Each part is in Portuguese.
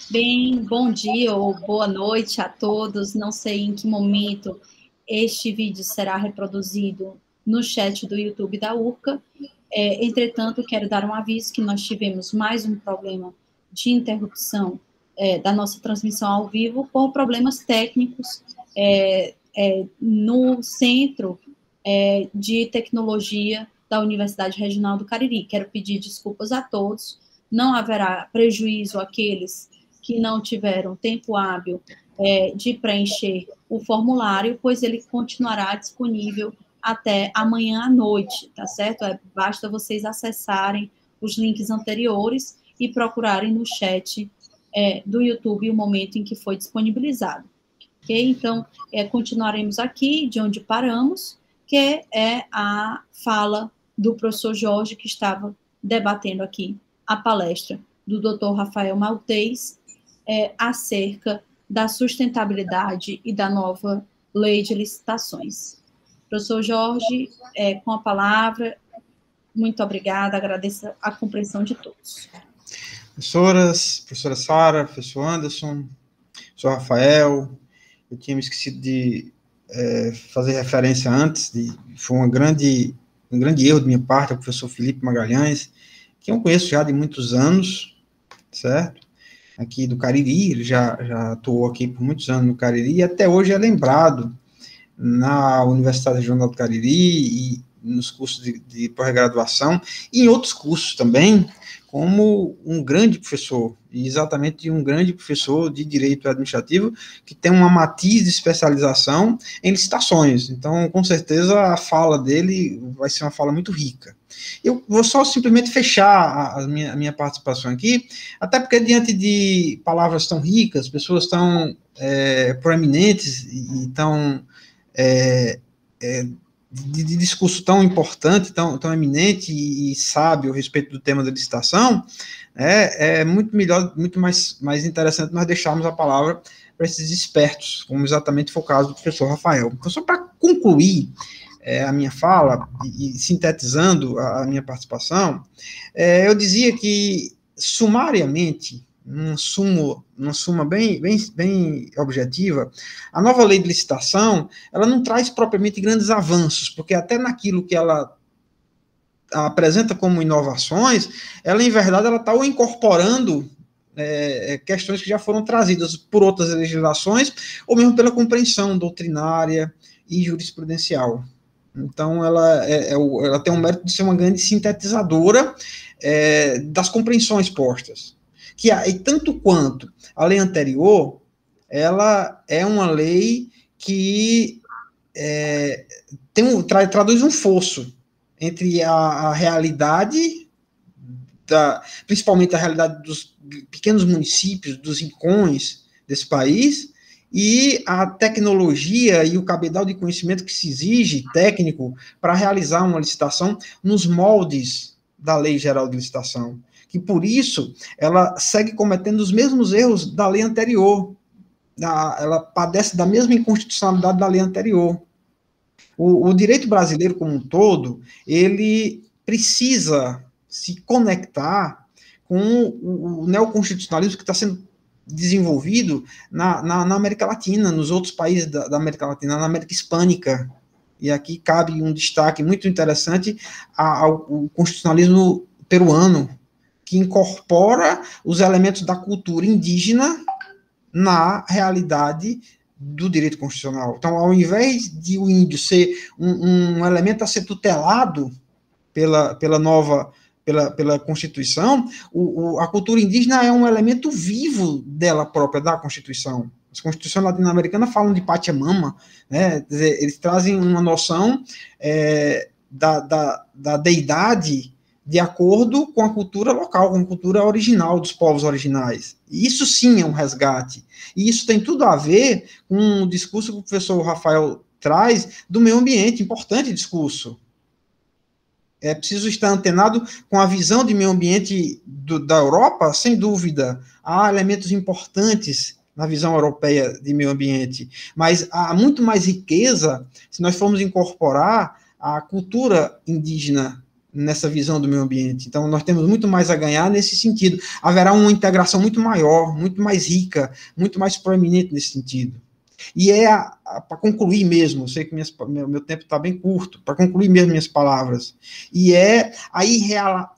Bem, bom dia ou boa noite a todos. Não sei em que momento este vídeo será reproduzido no chat do YouTube da URCA. Entretanto, quero dar um aviso que nós tivemos mais um problema de interrupção da nossa transmissão ao vivo por problemas técnicos no Centro de Tecnologia da Universidade Regional do Cariri. Quero pedir desculpas a todos. Não haverá prejuízo àqueles que não tiveram tempo hábil de preencher o formulário, pois ele continuará disponível até amanhã à noite, tá certo? Basta vocês acessarem os links anteriores e procurarem no chat do YouTube o momento em que foi disponibilizado. Ok? Então, continuaremos aqui de onde paramos, que é a fala do professor Jorge, que estava debatendo aqui a palestra do Dr. Rafael Maltês, acerca da sustentabilidade e da nova lei de licitações. Professor Jorge, com a palavra, muito obrigada, agradeço a compreensão de todos. Professora Sara, professor Anderson, professor Rafael, eu tinha me esquecido de fazer referência antes, foi um grande erro de minha parte, ao professor Felipe Magalhães, que eu conheço já de muitos anos, certo? Aqui do Cariri, ele já atuou aqui por muitos anos no Cariri, e até hoje é lembrado na Universidade Regional do Cariri e nos cursos de pós-graduação, e em outros cursos também, como um grande professor, e exatamente um grande professor de Direito Administrativo, que tem uma matiz de especialização em licitações. Então, com certeza, a fala dele vai ser uma fala muito rica. Eu vou só simplesmente fechar a minha participação aqui, até porque diante de palavras tão ricas, pessoas tão proeminentes e tão de discurso tão importante, tão eminente e sábio a respeito do tema da licitação, é muito melhor, muito mais interessante nós deixarmos a palavra para esses expertos, como exatamente foi o caso do professor Rafael. Então, só para concluir a minha fala, e sintetizando a minha participação, eu dizia que, sumariamente, numa suma bem objetiva, a nova lei de licitação, ela não traz propriamente grandes avanços, porque até naquilo que ela apresenta como inovações, ela, em verdade, ela está incorporando questões que já foram trazidas por outras legislações, ou mesmo pela compreensão doutrinária e jurisprudencial. Então, ela tem o mérito de ser uma grande sintetizadora das compreensões postas. E tanto quanto a lei anterior, ela é uma lei que traduz um fosso entre a realidade, principalmente a realidade dos pequenos municípios, dos rincões desse país, e a tecnologia e o cabedal de conhecimento que se exige, técnico, para realizar uma licitação nos moldes da Lei Geral de Licitação, que por isso ela segue cometendo os mesmos erros da lei anterior, ela padece da mesma inconstitucionalidade da lei anterior. O direito brasileiro como um todo, ele precisa se conectar com o neoconstitucionalismo que está sendo desenvolvido na América Latina, nos outros países da América Latina, na América Hispânica. E aqui cabe um destaque muito interessante ao constitucionalismo peruano, que incorpora os elementos da cultura indígena na realidade do direito constitucional. Então, ao invés de o índio ser um elemento a ser tutelado pela Constituição, a cultura indígena é um elemento vivo dela própria, da Constituição. As constituições latino-americanas falam de Pachamama, né? Quer dizer, eles trazem uma noção da deidade de acordo com a cultura local, com a cultura original dos povos originais. E isso sim é um resgate. E isso tem tudo a ver com o discurso que o professor Rafael traz do meio ambiente, importante discurso. É preciso estar antenado com a visão de meio ambiente da Europa, sem dúvida. Há elementos importantes na visão europeia de meio ambiente, mas há muito mais riqueza se nós formos incorporar a cultura indígena nessa visão do meio ambiente. Então, nós temos muito mais a ganhar nesse sentido. Haverá uma integração muito maior, muito mais rica, muito mais proeminente nesse sentido. E para concluir mesmo, eu sei que meu tempo está bem curto, para concluir mesmo minhas palavras, e é a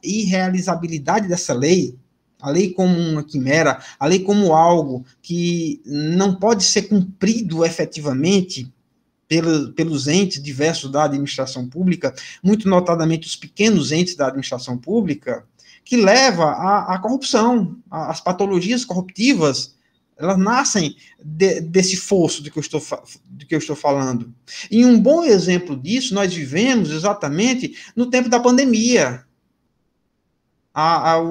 irrealizabilidade dessa lei, a lei como uma quimera, a lei como algo que não pode ser cumprido efetivamente pelos entes diversos da administração pública, muito notadamente os pequenos entes da administração pública, que leva à corrupção, às patologias corruptivas, elas nascem desse fosso do que eu estou falando. E um bom exemplo disso nós vivemos exatamente no tempo da pandemia.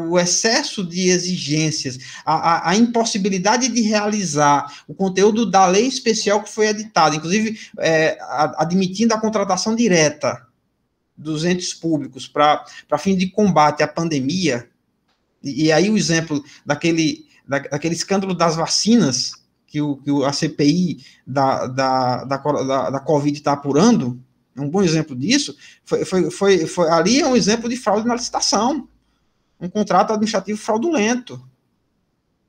O excesso de exigências, a impossibilidade de realizar o conteúdo da lei especial que foi editada, inclusive admitindo a contratação direta dos entes públicos para fim de combate à pandemia, e aí o exemplo daquele escândalo das vacinas que a CPI da Covid está apurando, é um bom exemplo disso, ali é um exemplo de fraude na licitação, um contrato administrativo fraudulento,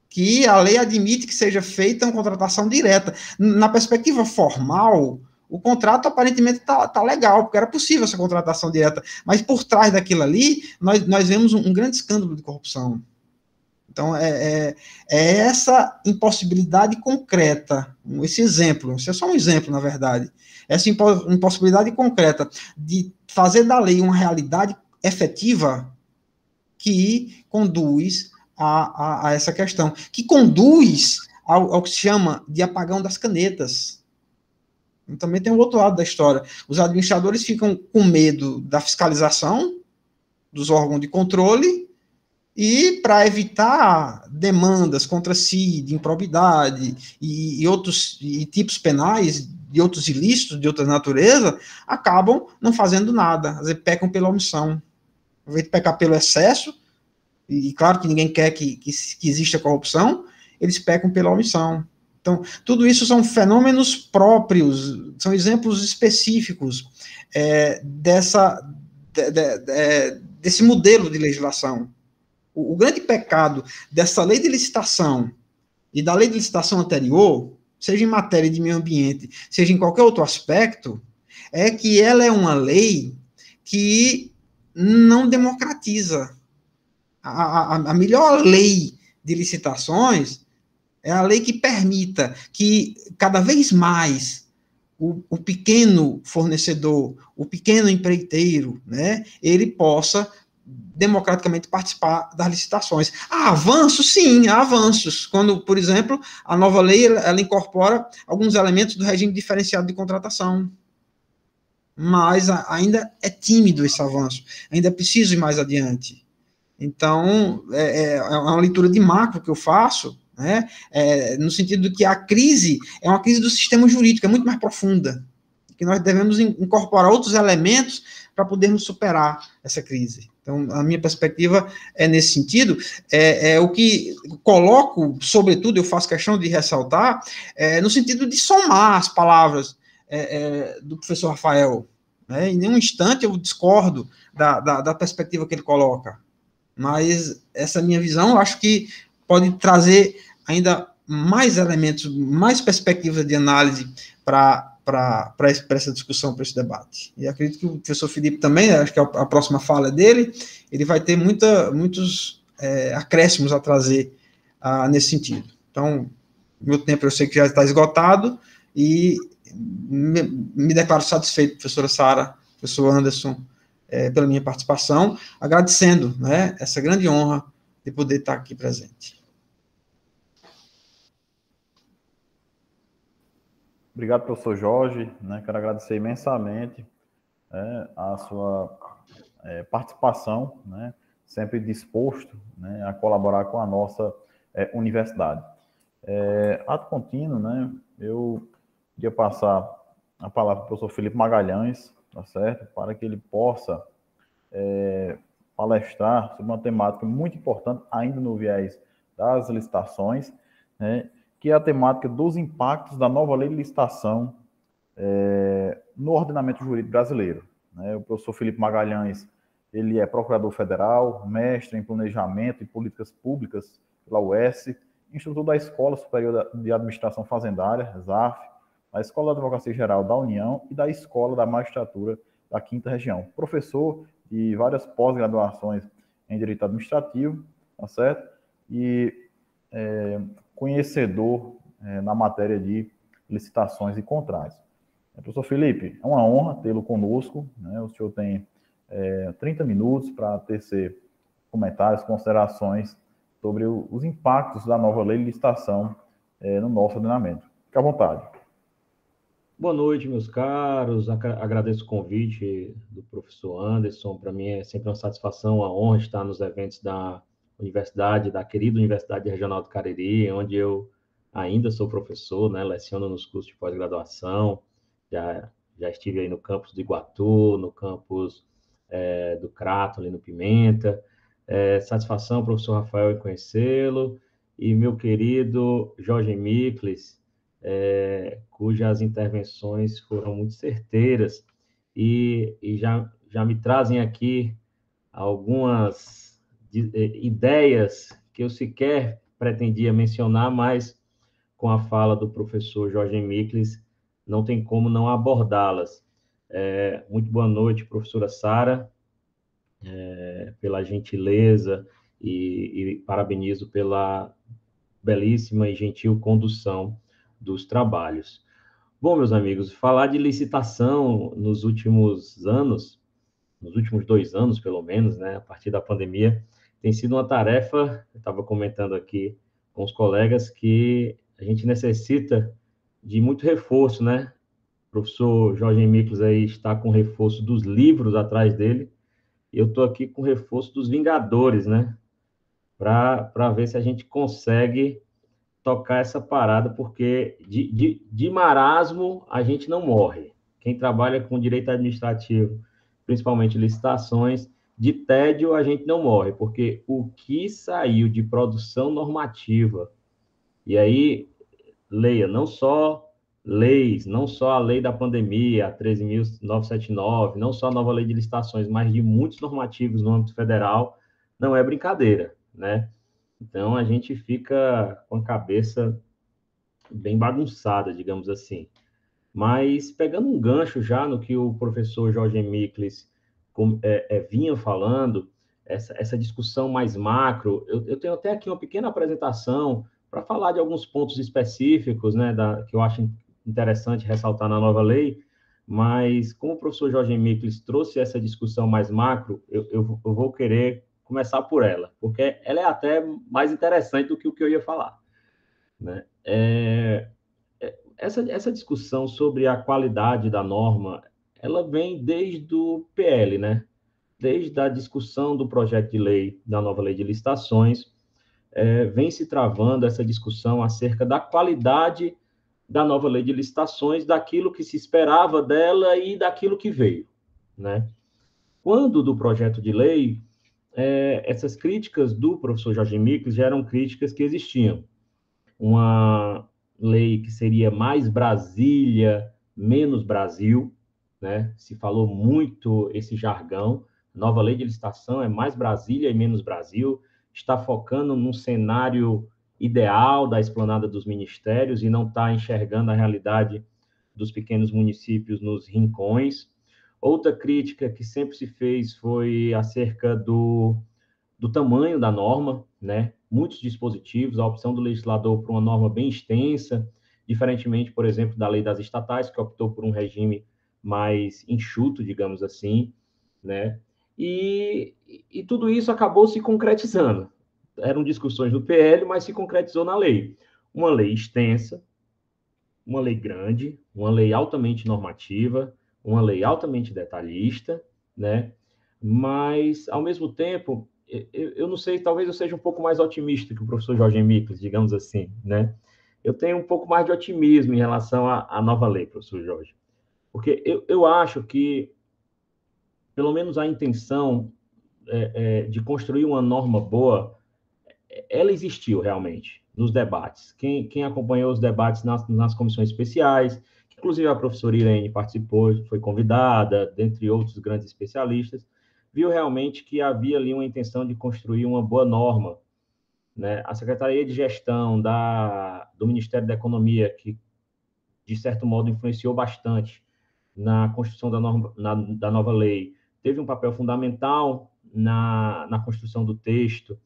que a lei admite que seja feita uma contratação direta. Na perspectiva formal, o contrato aparentemente está legal, porque era possível essa contratação direta, mas por trás daquilo ali, nós vemos um grande escândalo de corrupção. Então, é essa impossibilidade concreta, esse exemplo, isso é só um exemplo, na verdade, essa impossibilidade concreta de fazer da lei uma realidade efetiva que conduz a essa questão, que conduz ao que se chama de apagão das canetas. E também tem o outro lado da história. Os administradores ficam com medo da fiscalização dos órgãos de controle e, para evitar demandas contra si, de improbidade e outros tipos penais, de outros ilícitos, de outra natureza, acabam não fazendo nada, às vezes pecam pela omissão. Ao invés de pecar pelo excesso, e claro que ninguém quer que exista corrupção, eles pecam pela omissão. Então, tudo isso são fenômenos próprios, são exemplos específicos desse modelo de legislação. O grande pecado dessa lei de licitação e da lei de licitação anterior, seja em matéria de meio ambiente, seja em qualquer outro aspecto, é que ela é uma lei que não democratiza. A melhor lei de licitações é a lei que permita que cada vez mais o pequeno fornecedor, o pequeno empreiteiro, né, ele possa democraticamente participar das licitações. Há avanços? Sim, há avanços. Quando, por exemplo, a nova lei ela incorpora alguns elementos do regime diferenciado de contratação. Mas ainda é tímido esse avanço, ainda é preciso ir mais adiante. Então, é uma leitura de macro que eu faço, né, no sentido de que a crise é uma crise do sistema jurídico, é muito mais profunda, que nós devemos incorporar outros elementos para podermos superar essa crise. Então, a minha perspectiva é nesse sentido, o que coloco, sobretudo, eu faço questão de ressaltar, no sentido de somar as palavras do professor Rafael, né, em nenhum instante eu discordo da perspectiva que ele coloca, mas essa minha visão, eu acho que pode trazer ainda mais elementos, mais perspectivas de análise para essa discussão, para esse debate. E acredito que o professor Felipe também, acho que a próxima fala dele, ele vai ter muitos acréscimos a trazer nesse sentido. Então, meu tempo eu sei que já está esgotado, e me declaro satisfeito, professora Sara, professor Anderson, pela minha participação, agradecendo, né, essa grande honra de poder estar aqui presente. Obrigado, professor Jorge, né, quero agradecer imensamente a sua participação, né, sempre disposto, né, a colaborar com a nossa universidade. Ato contínuo, né, eu queria passar a palavra para o professor Felipe Magalhães, tá certo? Para que ele possa palestrar sobre uma temática muito importante, ainda no viés das licitações, né, que é a temática dos impactos da nova lei de licitação no ordenamento jurídico brasileiro. Né? O professor Felipe Magalhães Ele é procurador federal, mestre em planejamento e políticas públicas pela UES, instrutor da Escola Superior de Administração Fazendária, ZAF, da Escola de Advocacia Geral da União e da Escola da Magistratura da 5ª Região. Professor de várias pós-graduações em Direito Administrativo, tá certo? E conhecedor na matéria de licitações e contratos. Professor Felipe, é uma honra tê-lo conosco, né? O senhor tem 30 minutos para tecer comentários, considerações sobre os impactos da nova lei de licitação no nosso ordenamento. Fique à vontade. Boa noite, meus caros. Agradeço o convite do professor Anderson. Para mim é sempre uma satisfação, uma honra estar nos eventos da universidade, da querida Universidade Regional do Cariri, onde eu ainda sou professor, né? Leciono nos cursos de pós-graduação. Já estive aí no campus do Iguatu, no campus do Crato, ali no Pimenta. Satisfação, professor Rafael, em conhecê-lo. E meu querido Jorge Mikles, cujas intervenções foram muito certeiras e já me trazem aqui algumas ideias que eu sequer pretendia mencionar, mas com a fala do professor Jorge Mikles, não tem como não abordá-las. Muito boa noite, professora Sara, pela gentileza e parabenizo pela belíssima e gentil condução dos trabalhos. Bom, meus amigos, falar de licitação nos últimos 2 anos, pelo menos, né, a partir da pandemia, tem sido uma tarefa, eu estava comentando aqui com os colegas, que a gente necessita de muito reforço, né? O professor Jorge Mikles aí está com reforço dos livros atrás dele, e eu estou aqui com reforço dos Vingadores, né? Para ver se a gente consegue tocar essa parada, porque de marasmo a gente não morre. Quem trabalha com direito administrativo, principalmente licitações, de tédio a gente não morre, porque o que saiu de produção normativa, e aí, leia, não só leis, não só a lei da pandemia, a 13.979, não só a nova lei de licitações, mas de muitos normativos no âmbito federal, não é brincadeira, né? Então, a gente fica com a cabeça bem bagunçada, digamos assim. Mas, pegando um gancho já no que o professor Jorge Mikles vinha falando, essa discussão mais macro, eu tenho até aqui uma pequena apresentação para falar de alguns pontos específicos, né, que eu acho interessante ressaltar na nova lei, mas como o professor Jorge Mikles trouxe essa discussão mais macro, eu vou querer começar por ela, porque ela é até mais interessante do que o que eu ia falar, né? Essa discussão sobre a qualidade da norma, ela vem desde o PL, né? Desde a discussão do projeto de lei, da nova lei de licitações, vem se travando essa discussão acerca da qualidade da nova lei de licitações, daquilo que se esperava dela e daquilo que veio, né? Quando do projeto de lei, essas críticas do professor Jorge Mikles já eram críticas que existiam. Uma lei que seria mais Brasília, menos Brasil, né? Se falou muito esse jargão. Nova lei de licitação é mais Brasília e menos Brasil, está focando num cenário ideal da esplanada dos ministérios e não está enxergando a realidade dos pequenos municípios nos rincões. Outra crítica que sempre se fez foi acerca do tamanho da norma, né? Muitos dispositivos, a opção do legislador por uma norma bem extensa, diferentemente, por exemplo, da lei das estatais, que optou por um regime mais enxuto, digamos assim, né? E tudo isso acabou se concretizando. Eram discussões do PL, mas se concretizou na lei. Uma lei extensa, uma lei grande, uma lei altamente normativa, uma lei altamente detalhista, né? Mas, ao mesmo tempo, eu não sei, talvez eu seja um pouco mais otimista que o professor Jorge Mikles, digamos assim, né? Eu tenho um pouco mais de otimismo em relação à nova lei, professor Jorge, porque eu acho que, pelo menos a intenção de construir uma norma boa, ela existiu realmente nos debates. Quem acompanhou os debates nas comissões especiais, inclusive a professora Irene participou, foi convidada, dentre outros grandes especialistas, viu realmente que havia ali uma intenção de construir uma boa norma, né? A Secretaria de Gestão do Ministério da Economia, que, de certo modo, influenciou bastante na construção da nova lei, teve um papel fundamental na construção do texto.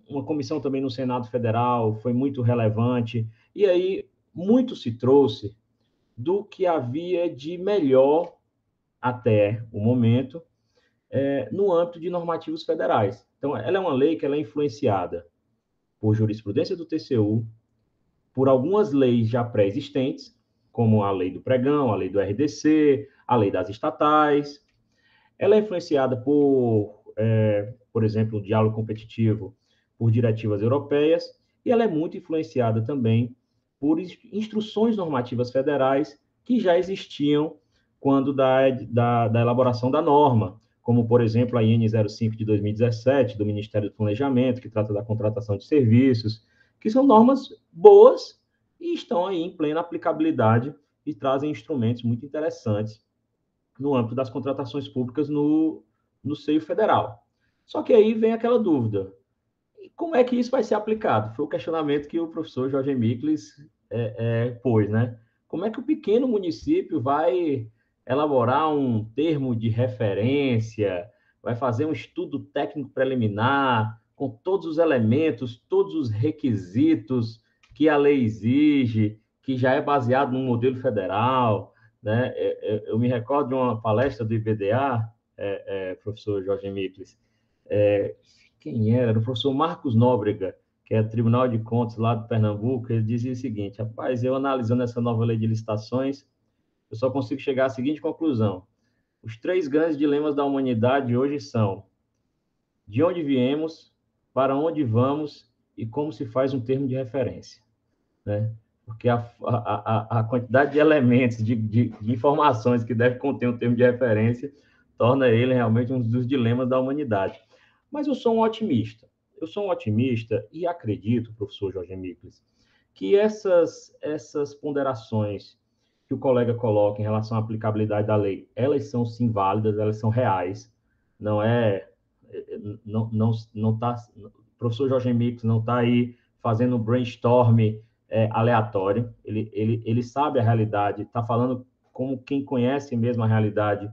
Uma comissão também no Senado Federal foi muito relevante, e aí muito se trouxe do que havia de melhor até o momento no âmbito de normativos federais. Então, ela é uma lei que ela é influenciada por jurisprudência do TCU, por algumas leis já pré-existentes, como a lei do pregão, a lei do RDC, a lei das estatais. Ela é influenciada por exemplo, o diálogo competitivo, por diretivas europeias, e ela é muito influenciada também por instruções normativas federais que já existiam quando da elaboração da norma, como, por exemplo, a IN 05 de 2017, do Ministério do Planejamento, que trata da contratação de serviços, que são normas boas e estão aí em plena aplicabilidade e trazem instrumentos muito interessantes no âmbito das contratações públicas no seio federal. Só que aí vem aquela dúvida: como é que isso vai ser aplicado? Foi o questionamento que o professor Jorge Mikles pôs, né? Como é que o pequeno município vai elaborar um termo de referência, vai fazer um estudo técnico preliminar, com todos os elementos, todos os requisitos que a lei exige, que já é baseado no modelo federal, né? Eu me recordo de uma palestra do IBDA, professor Jorge Mikles, quem era? Era o professor Marcos Nóbrega, que é Tribunal de Contas lá de Pernambuco. Ele dizia o seguinte: rapaz, eu analisando essa nova lei de licitações, eu só consigo chegar à seguinte conclusão: os 3 grandes dilemas da humanidade hoje são: de onde viemos, para onde vamos e como se faz um termo de referência, né? Porque a quantidade de elementos, de informações que deve conter um termo de referência, torna ele realmente um dos dilemas da humanidade. Mas eu sou um otimista. Eu sou um otimista e acredito, professor Jorge Mikles, que essas ponderações que o colega coloca em relação à aplicabilidade da lei, elas são sim válidas, elas são reais. Não tá, o professor Jorge Mikles não está aí fazendo um brainstorm aleatório. Ele sabe a realidade, está falando como quem conhece mesmo a realidade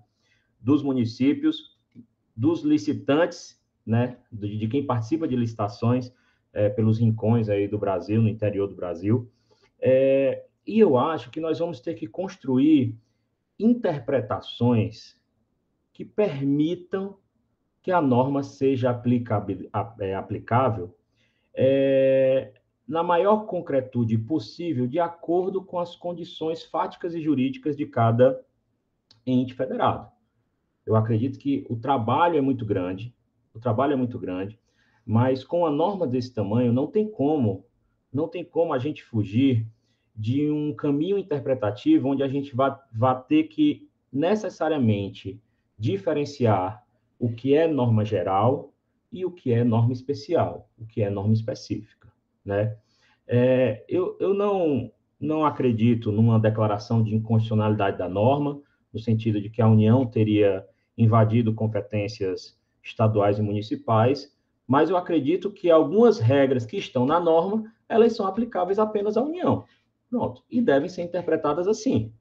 dos municípios, dos licitantes, né, de quem participa de licitações pelos rincões aí do Brasil, no interior do Brasil. E eu acho que nós vamos ter que construir interpretações que permitam que a norma seja aplicável na maior concretude possível, de acordo com as condições fáticas e jurídicas de cada ente federado. Eu acredito que o trabalho é muito grande, mas com a norma desse tamanho não tem como a gente fugir de um caminho interpretativo onde a gente vai ter que necessariamente diferenciar o que é norma geral e o que é norma especial, o que é norma específica, né? Eu não acredito numa declaração de inconstitucionalidade da norma, no sentido de que a União teria invadido competências estaduais e municipais, mas eu acredito que algumas regras que estão na norma, elas são aplicáveis apenas à União. Pronto. E devem ser interpretadas assim.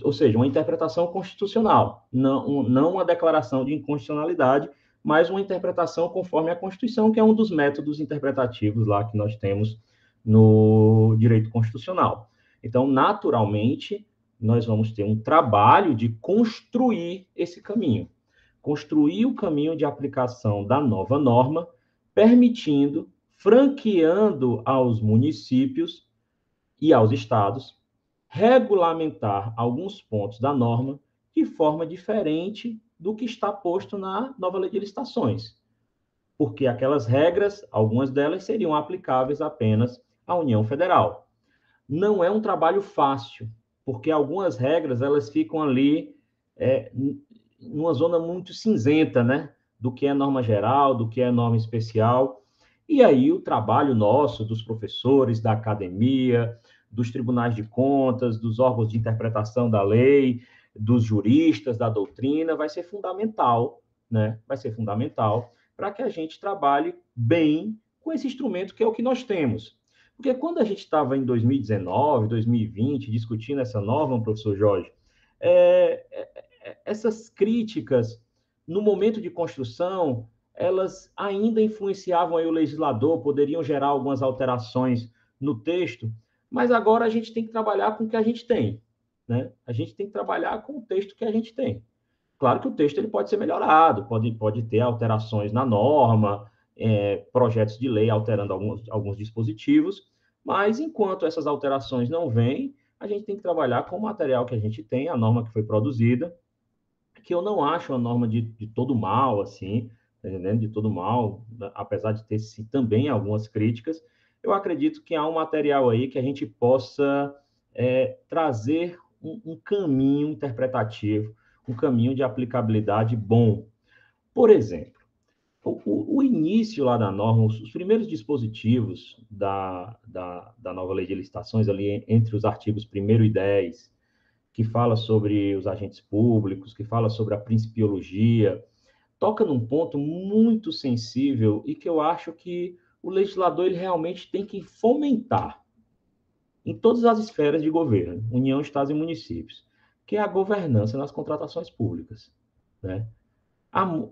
Ou seja, uma interpretação constitucional, não uma declaração de inconstitucionalidade, mas uma interpretação conforme a Constituição, que é um dos métodos interpretativos lá que nós temos no direito constitucional. Então, naturalmente, nós vamos ter um trabalho de construir esse caminho, construir o caminho de aplicação da nova norma, permitindo, franqueando aos municípios e aos estados regulamentar alguns pontos da norma de forma diferente do que está posto na nova lei de licitações, porque aquelas regras, algumas delas seriam aplicáveis apenas à União Federal. Não é um trabalho fácil, porque algumas regras elas ficam ali numa zona muito cinzenta, né? Do que é norma geral, do que é norma especial. E aí o trabalho nosso, dos professores, da academia, dos tribunais de contas, dos órgãos de interpretação da lei, dos juristas, da doutrina, vai ser fundamental, né? Vai ser fundamental para que a gente trabalhe bem com esse instrumento que é o que nós temos. Porque quando a gente estava em 2019, 2020, discutindo essa norma, professor Jorge, essas críticas, no momento de construção, elas ainda influenciavam aí o legislador, poderiam gerar algumas alterações no texto, mas agora a gente tem que trabalhar com o que a gente tem, né? A gente tem que trabalhar com o texto que a gente tem. Claro que o texto ele pode ser melhorado, pode ter alterações na norma, projetos de lei alterando alguns dispositivos, mas enquanto essas alterações não vêm, a gente tem que trabalhar com o material que a gente tem, a norma que foi produzida, que eu não acho uma norma de todo mal, assim, tá entendendo? De todo mal, apesar de ter sim, também algumas críticas, eu acredito que há um material aí que a gente possa trazer um caminho interpretativo, um caminho de aplicabilidade bom. Por exemplo, o início lá da norma, os primeiros dispositivos da nova lei de licitações, ali entre os artigos 1º e 10, que fala sobre os agentes públicos, que fala sobre a principiologia, toca num ponto muito sensível e que eu acho que o legislador ele realmente tem que fomentar em todas as esferas de governo, União, Estados e municípios, que é a governança nas contratações públicas, né?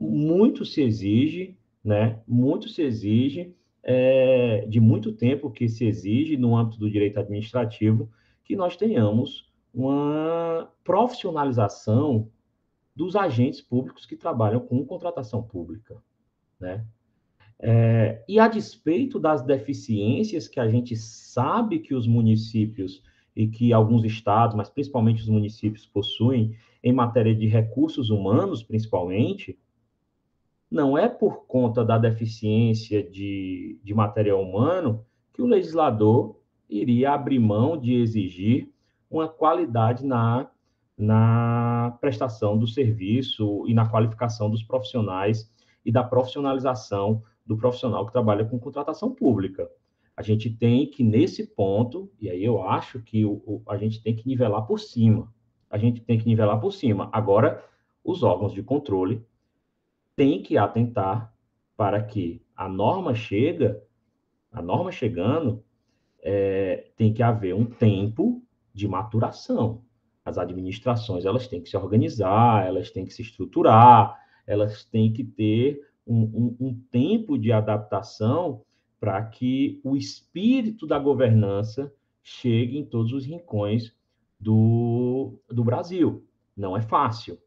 Muito se exige, né? Muito se exige, de muito tempo que se exige no âmbito do direito administrativo, que nós tenhamos uma profissionalização dos agentes públicos que trabalham com contratação pública, né? E a despeito das deficiências que a gente sabe que os municípios e que alguns estados, mas principalmente os municípios, possuem em matéria de recursos humanos, principalmente, não é por conta da deficiência de material humano que o legislador iria abrir mão de exigir uma qualidade na prestação do serviço e na qualificação dos profissionais e da profissionalização do profissional que trabalha com contratação pública. A gente tem que, nesse ponto, e aí eu acho que a gente tem que nivelar por cima. A gente tem que nivelar por cima. Agora, os órgãos de controle têm que atentar para que a norma chegando, tem que haver um tempo de maturação. As administrações elas têm que se organizar, elas têm que se estruturar, elas têm que ter um tempo de adaptação para que o espírito da governança chegue em todos os rincões do Brasil. Não é fácil,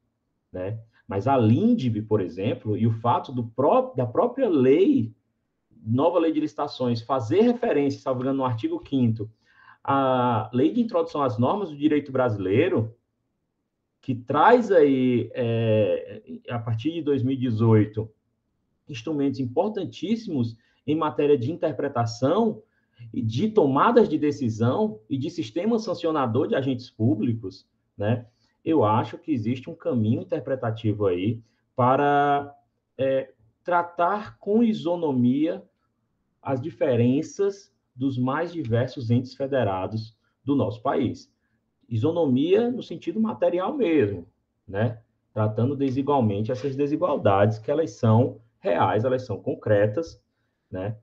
né? Mas a LINDB, por exemplo, e o fato da própria lei, nova lei de licitações, fazer referência, salvo engano, no artigo 5º, a lei de introdução às normas do direito brasileiro, que traz aí, a partir de 2018, instrumentos importantíssimos em matéria de interpretação, de tomadas de decisão e de sistema sancionador de agentes públicos, né? Eu acho que existe um caminho interpretativo aí para tratar com isonomia as diferenças dos mais diversos entes federados do nosso país. Isonomia no sentido material mesmo, né? Tratando desigualmente essas desigualdades, que elas são reais, elas são concretas, né?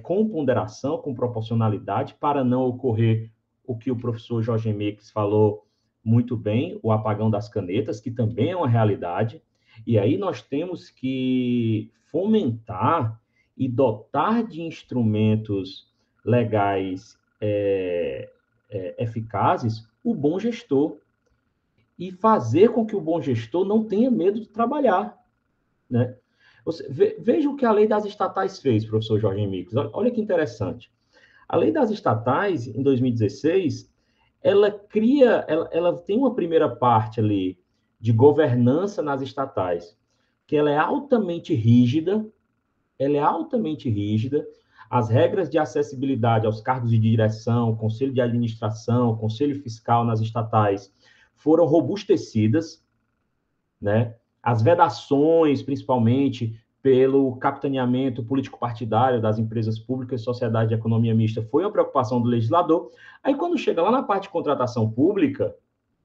Com ponderação, com proporcionalidade, para não ocorrer o que o professor Jorge Mix falou muito bem, o apagão das canetas, que também é uma realidade, e aí nós temos que fomentar e dotar de instrumentos legais eficazes o bom gestor e fazer com que o bom gestor não tenha medo de trabalhar, né? Veja o que a lei das estatais fez, professor Jorge Henriques. Olha que interessante. A lei das estatais, em 2016, ela tem uma primeira parte ali de governança nas estatais, que ela é altamente rígida, as regras de acessibilidade aos cargos de direção, conselho de administração, conselho fiscal nas estatais foram robustecidas, né? As vedações, principalmente pelo capitaneamento político-partidário das empresas públicas e sociedade de economia mista, foi uma preocupação do legislador. Aí, quando chega lá na parte de contratação pública,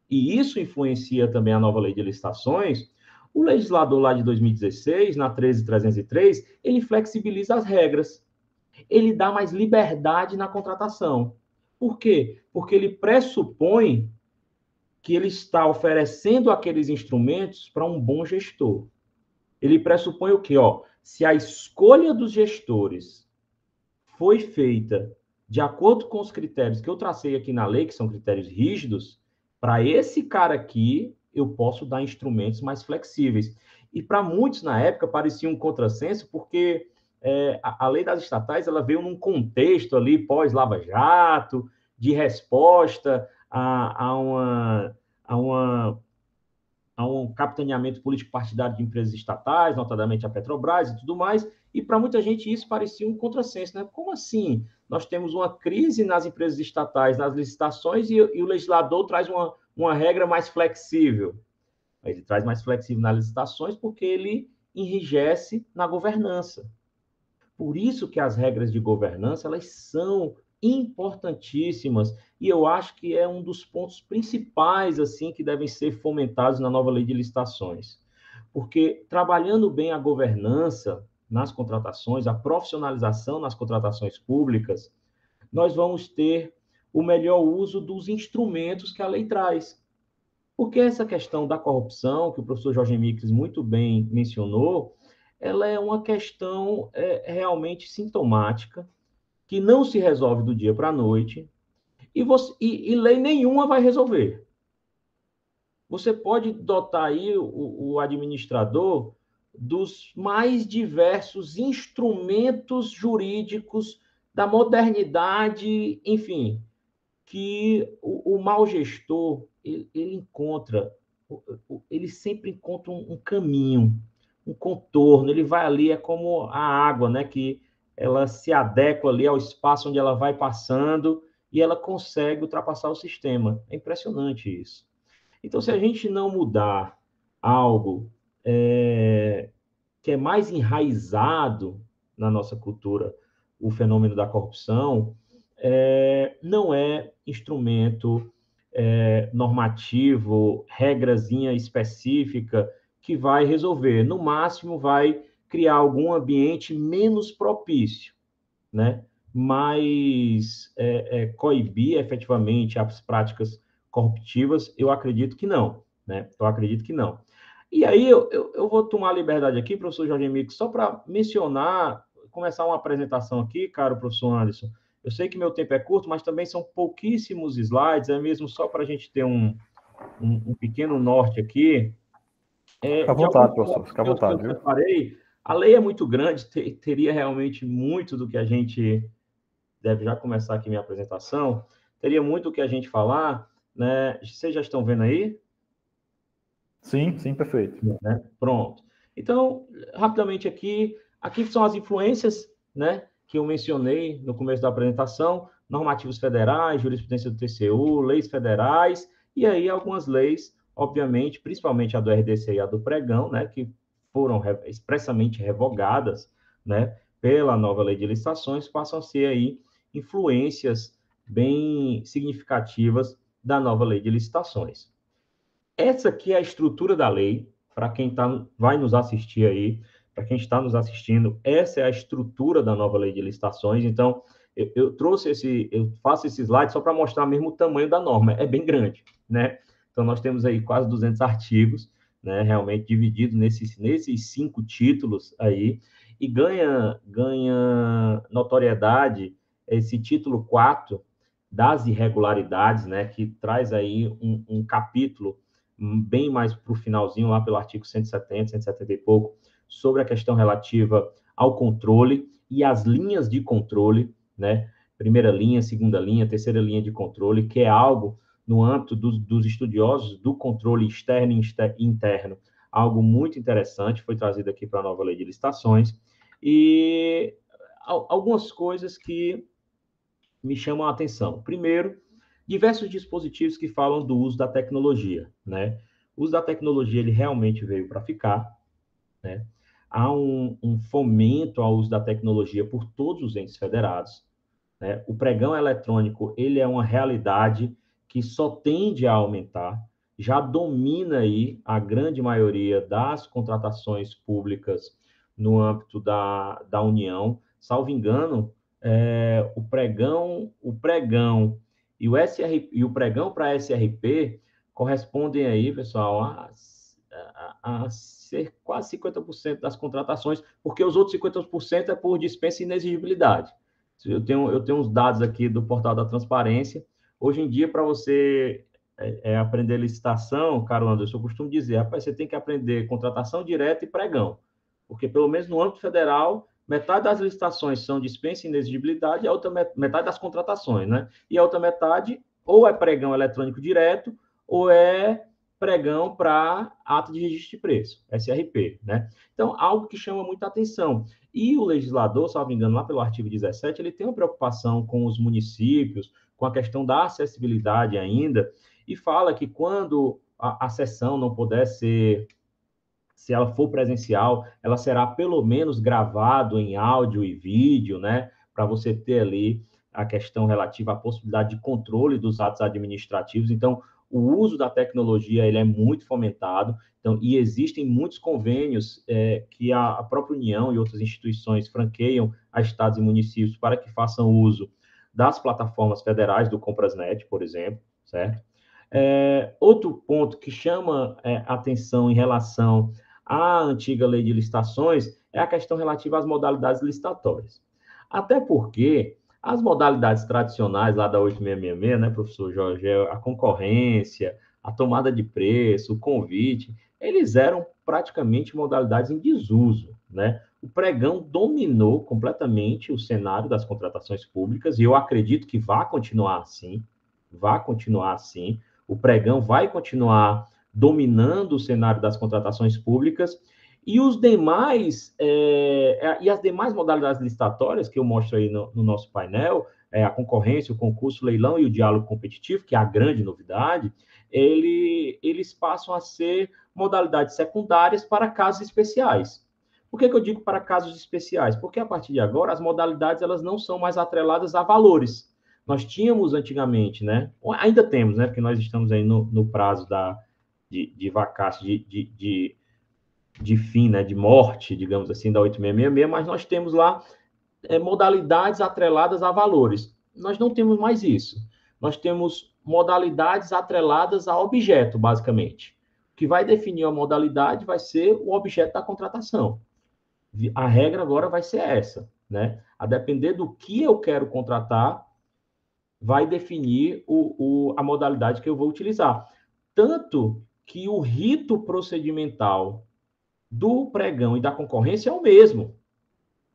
e isso influencia também a nova lei de licitações, o legislador lá de 2016, na 13.303, ele flexibiliza as regras. Ele dá mais liberdade na contratação. Por quê? Porque ele pressupõe que ele está oferecendo aqueles instrumentos para um bom gestor. Ele pressupõe o quê? Se a escolha dos gestores foi feita de acordo com os critérios que eu tracei aqui na lei, que são critérios rígidos, para esse cara aqui, eu posso dar instrumentos mais flexíveis. E para muitos, na época, parecia um contrassenso, porque a lei das estatais ela veio num contexto ali pós-Lava Jato, de resposta a um capitaneamento político-partidário de empresas estatais, notadamente a Petrobras e tudo mais, e para muita gente isso parecia um contrassenso, né? Como assim? Nós temos uma crise nas empresas estatais, nas licitações, e o legislador traz uma regra mais flexível. Ele traz mais flexível nas licitações porque ele enrijece na governança. Por isso que as regras de governança, elas são importantíssimas, e eu acho que é um dos pontos principais assim que devem ser fomentados na nova lei de licitações. Porque trabalhando bem a governança nas contratações, a profissionalização nas contratações públicas, nós vamos ter o melhor uso dos instrumentos que a lei traz. Porque essa questão da corrupção, que o professor Jorge Mix muito bem mencionou, ela é uma questão realmente sintomática, que não se resolve do dia para a noite, e lei nenhuma vai resolver. Você pode dotar aí o administrador dos mais diversos instrumentos jurídicos da modernidade, enfim, que o mau gestor, ele encontra, ele sempre encontra um caminho, um contorno, ele vai ali, é como a água, né, que ela se adequa ali ao espaço onde ela vai passando e ela consegue ultrapassar o sistema. É impressionante isso. Então, se a gente não mudar algo que é mais enraizado na nossa cultura, o fenômeno da corrupção, não é instrumento normativo, regrazinha específica que vai resolver. No máximo, vai criar algum ambiente menos propício, né? Mas coibir efetivamente as práticas corruptivas, eu acredito que não, né? Eu acredito que não. E aí eu vou tomar a liberdade aqui, professor Jorge Mix, só para mencionar, começar uma apresentação aqui, caro professor Anderson. Eu sei que meu tempo é curto, mas também são pouquíssimos slides, é mesmo só para a gente ter um pequeno norte aqui. Fica à vontade, professor, fica à vontade. Eu separei. A lei é muito grande, teria realmente muito do que a gente... Deve já começar aqui minha apresentação. Teria muito o que a gente falar, né? Vocês já estão vendo aí? Sim, sim, perfeito. Né? Pronto. Então, rapidamente aqui são as influências, né, que eu mencionei no começo da apresentação: normativos federais, jurisprudência do TCU, leis federais, e aí algumas leis, obviamente, principalmente a do RDC e a do Pregão, né, que foram expressamente revogadas, né, pela nova lei de licitações, passam a ser aí influências bem significativas da nova lei de licitações. Essa aqui é a estrutura da lei, para quem vai nos assistir aí, para quem está nos assistindo, essa é a estrutura da nova lei de licitações. Então, eu faço esse slide só para mostrar mesmo o tamanho da norma, é bem grande, né? Então, nós temos aí quase 200 artigos, né, realmente divididos nesses 5 títulos aí, e ganha notoriedade esse título 4 das irregularidades, né, que traz aí um capítulo bem mais para o finalzinho, lá pelo artigo 170, 170 e pouco, sobre a questão relativa ao controle e as linhas de controle, né, primeira linha, segunda linha, terceira linha de controle, que é algo no âmbito dos estudiosos do controle externo e interno, algo muito interessante, foi trazido aqui para a nova lei de licitações, e algumas coisas que me chamam a atenção. Primeiro, diversos dispositivos que falam do uso da tecnologia, né? O uso da tecnologia, ele realmente veio para ficar, né? Há um fomento ao uso da tecnologia por todos os entes federados, né? O pregão eletrônico, ele é uma realidade que só tende a aumentar. já domina aí a grande maioria das contratações públicas no âmbito da União. Salvo engano, o pregão e o pregão para SRP correspondem aí, pessoal, a ser quase 50% das contratações, porque os outros 50% é por dispensa e inexigibilidade. Eu tenho uns dados aqui do Portal da Transparência. Hoje em dia, para você aprender licitação, caro Anderson, eu costumo dizer, rapaz, você tem que aprender contratação direta e pregão, porque pelo menos no âmbito federal, metade das licitações são dispensa e inexigibilidade, e a outra metade das contratações, né? E a outra metade ou é pregão eletrônico direto, ou é pregão para ato de registro de preço, SRP, né? Então, algo que chama muita atenção. E o legislador, salvo engano, lá pelo artigo 17, ele tem uma preocupação com os municípios, com a questão da acessibilidade ainda, e fala que quando a sessão não puder ser, se ela for presencial, ela será pelo menos gravado em áudio e vídeo, né? Para você ter ali a questão relativa à possibilidade de controle dos atos administrativos. Então, o uso da tecnologia ele é muito fomentado, então, e existem muitos convênios que a própria União e outras instituições franqueiam a estados e municípios para que façam uso das plataformas federais do Comprasnet, por exemplo, certo? Outro ponto que chama atenção em relação à antiga lei de licitações é a questão relativa às modalidades licitatórias. Até porque as modalidades tradicionais lá da 8666, né, professor Jorge, a concorrência, a tomada de preço, o convite, eles eram praticamente modalidades em desuso, né? O pregão dominou completamente o cenário das contratações públicas e eu acredito que vai continuar assim. O pregão vai continuar dominando o cenário das contratações públicas e as demais modalidades licitatórias que eu mostro aí no nosso painel, a concorrência, o concurso, o leilão e o diálogo competitivo, que é a grande novidade, eles passam a ser modalidades secundárias para casos especiais. Por que eu digo para casos especiais? Porque a partir de agora as modalidades elas não são mais atreladas a valores. Nós tínhamos antigamente, né? Ainda temos, né? Porque nós estamos aí no prazo de vacácio, de fim, né? De morte, digamos assim, da 8666, mas nós temos lá modalidades atreladas a valores. Nós não temos mais isso. Nós temos modalidades atreladas a objeto, basicamente. O que vai definir a modalidade vai ser o objeto da contratação. A regra agora vai ser essa, né? A depender do que eu quero contratar, vai definir a modalidade que eu vou utilizar. Tanto que o rito procedimental do pregão e da concorrência é o mesmo,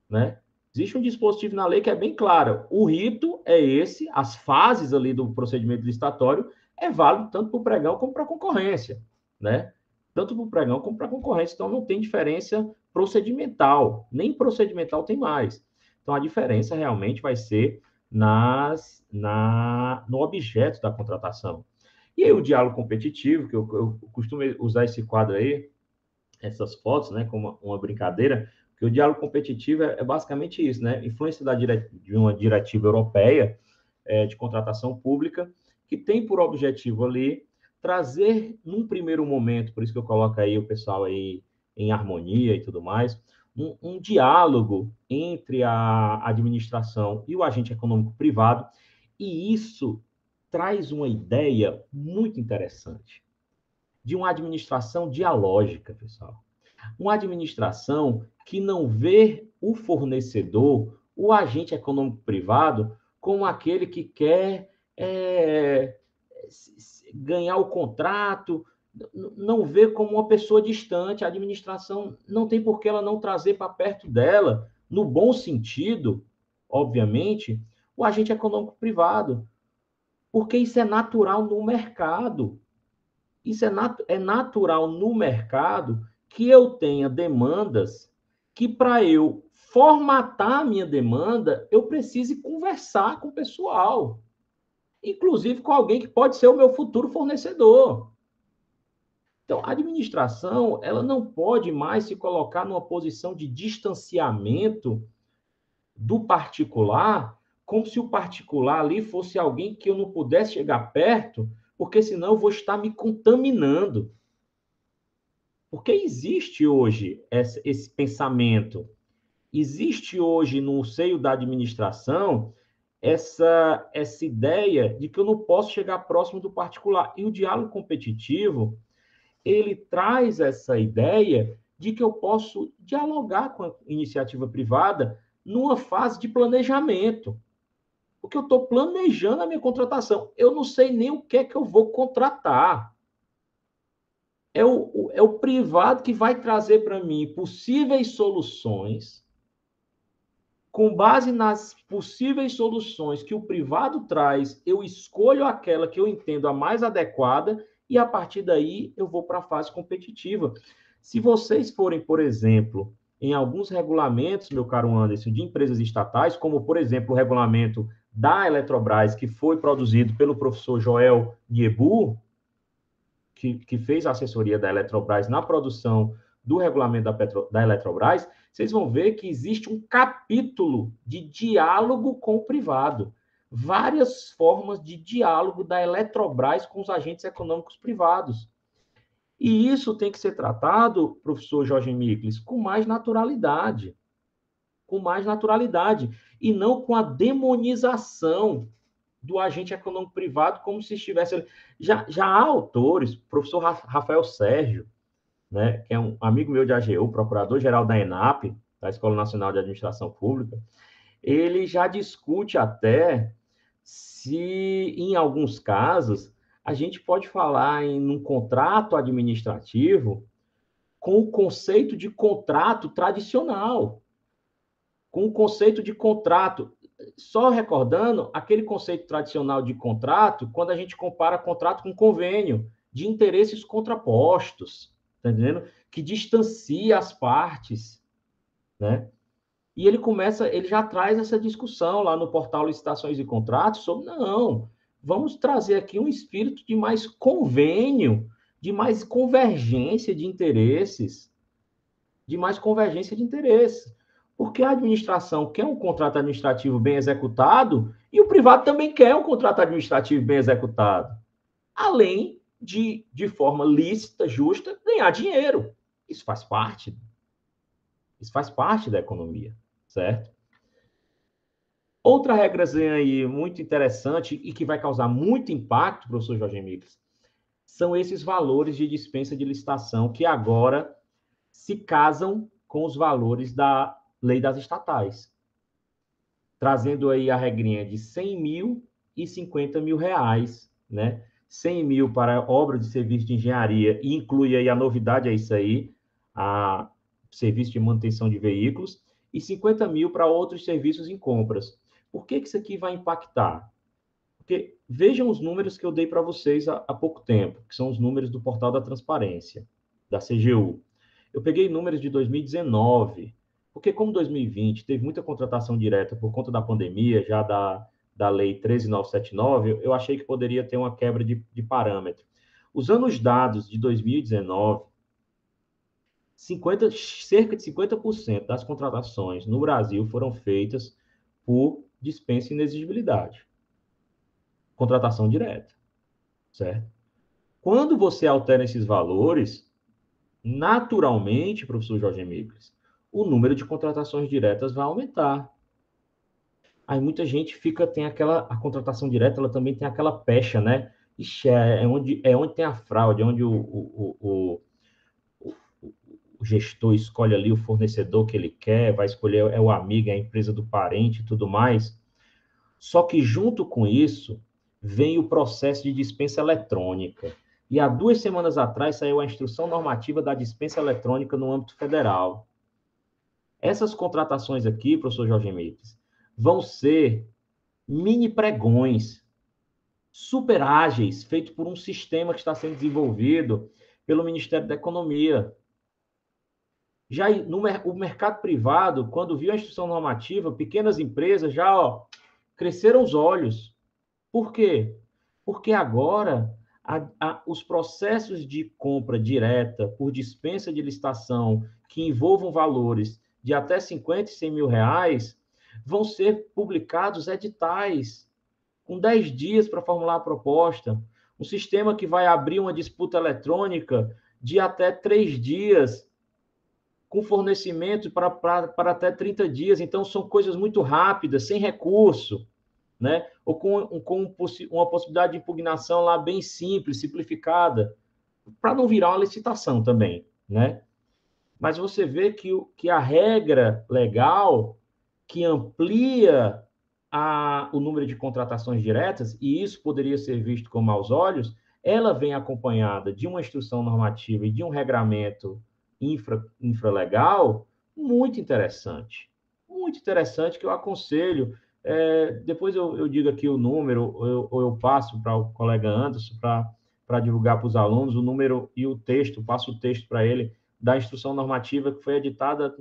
né? Existe um dispositivo na lei que é bem claro. O rito é esse, as fases ali do procedimento licitatório é válido tanto para o pregão como para a concorrência, né? Tanto para o pregão como para a concorrência. Então, não tem diferença procedimental. Nem procedimental tem mais. Então, a diferença realmente vai ser no objeto da contratação. E aí, o diálogo competitivo, que eu costumo usar esse quadro aí, essas fotos, né, como uma brincadeira, que o diálogo competitivo é basicamente isso, né? Influência de uma diretiva europeia de contratação pública, que tem por objetivo ali trazer, num primeiro momento, por isso que eu coloco aí o pessoal aí em harmonia e tudo mais, um diálogo entre a administração e o agente econômico privado, e isso traz uma ideia muito interessante de uma administração dialógica, pessoal. Uma administração que não vê o fornecedor, o agente econômico privado, como aquele que quer ganhar o contrato, não vê como uma pessoa distante. A administração não tem por que ela não trazer para perto dela, no bom sentido, obviamente, o agente econômico privado, porque isso é natural no mercado. Isso é natural no mercado que eu tenha demandas que, para eu formatar a minha demanda, eu precise conversar com o pessoal, inclusive com alguém que pode ser o meu futuro fornecedor. Então, a administração ela não pode mais se colocar numa posição de distanciamento do particular, como se o particular ali fosse alguém que eu não pudesse chegar perto, porque senão eu vou estar me contaminando. Porque existe hoje esse pensamento, existe hoje no seio da administração essa ideia de que eu não posso chegar próximo do particular. E o diálogo competitivo, ele traz essa ideia de que eu posso dialogar com a iniciativa privada numa fase de planejamento. Porque eu estou planejando a minha contratação. Eu não sei nem o que é que eu vou contratar. É o privado que vai trazer para mim possíveis soluções. Com base nas possíveis soluções que o privado traz, eu escolho aquela que eu entendo a mais adequada e, a partir daí, eu vou para a fase competitiva. Se vocês forem, por exemplo, em alguns regulamentos, meu caro Anderson, de empresas estatais, como, por exemplo, o regulamento da Eletrobras, que foi produzido pelo professor Joel Niebu, que fez a assessoria da Eletrobras na produção do regulamento da Eletrobras, vocês vão ver que existe um capítulo de diálogo com o privado. Várias formas de diálogo da Eletrobras com os agentes econômicos privados. E isso tem que ser tratado, professor Jorge Mikles, com mais naturalidade. Com mais naturalidade. E não com a demonização do agente econômico privado como se estivesse... Já há autores, professor Rafael Sérgio, né, que é um amigo meu de AGU, procurador-geral da ENAP, da Escola Nacional de Administração Pública, ele já discute até se, em alguns casos, a gente pode falar em um contrato administrativo com o conceito de contrato tradicional, com o conceito de contrato. Só recordando aquele conceito tradicional de contrato, quando a gente compara contrato com convênio, de interesses contrapostos, tá entendendo? Que distancia as partes, né? E ele já traz essa discussão lá no portal Licitações e Contratos sobre, não, vamos trazer aqui um espírito de mais convênio, de mais convergência de interesses, porque a administração quer um contrato administrativo bem executado e o privado também quer um contrato administrativo bem executado. Além de forma lícita, justa, ganhar dinheiro. Isso faz parte. Isso faz parte da economia, certo? Outra regrazinha aí muito interessante e que vai causar muito impacto, professor Jorge Mikles, são esses valores de dispensa de licitação que agora se casam com os valores da lei das estatais, trazendo aí a regrinha de 100 mil e 50 mil reais, né? 100 mil para obra de serviço de engenharia, e inclui aí a novidade, é isso aí, a serviço de manutenção de veículos, e 50 mil para outros serviços em compras. Por que isso aqui vai impactar? Porque vejam os números que eu dei para vocês há pouco tempo, que são os números do Portal da Transparência, da CGU. Eu peguei números de 2019, porque como 2020 teve muita contratação direta por conta da pandemia, já da Lei 13.979, eu achei que poderia ter uma quebra de parâmetro. Usando os dados de 2019, cerca de 50% das contratações no Brasil foram feitas por dispensa e inexigibilidade. Contratação direta, certo? Quando você altera esses valores, naturalmente, professor Jorge Mikles, o número de contratações diretas vai aumentar. Aí muita gente tem a contratação direta, ela também tem aquela pecha, né? Ixi, é onde tem a fraude, é onde o gestor escolhe ali o fornecedor que ele quer, vai escolher o amigo, a empresa do parente e tudo mais. Só que junto com isso, vem o processo de dispensa eletrônica. E há 2 semanas atrás saiu a instrução normativa da dispensa eletrônica no âmbito federal. Essas contratações aqui, professor Jorge Mikles, vão ser mini pregões, super ágeis, feitos por um sistema que está sendo desenvolvido pelo Ministério da Economia. Já o mercado privado, quando viu a instrução normativa, pequenas empresas já cresceram os olhos. Por quê? Porque agora os processos de compra direta por dispensa de licitação que envolvam valores de até 50 e 100 mil reais vão ser publicados editais com 10 dias para formular a proposta. Um sistema que vai abrir uma disputa eletrônica de até 3 dias, com fornecimento para até 30 dias. Então, são coisas muito rápidas, sem recurso, né? Ou com uma possibilidade de impugnação lá bem simples, simplificada, para não virar uma licitação também, né? Mas você vê que a regra legal que amplia o número de contratações diretas, e isso poderia ser visto com maus olhos, ela vem acompanhada de uma instrução normativa e de um regramento infralegal muito interessante, que eu aconselho. Depois eu digo aqui o número, ou eu passo para o colega Anderson para divulgar para os alunos o número e o texto, passo o texto para ele da instrução normativa que foi editada,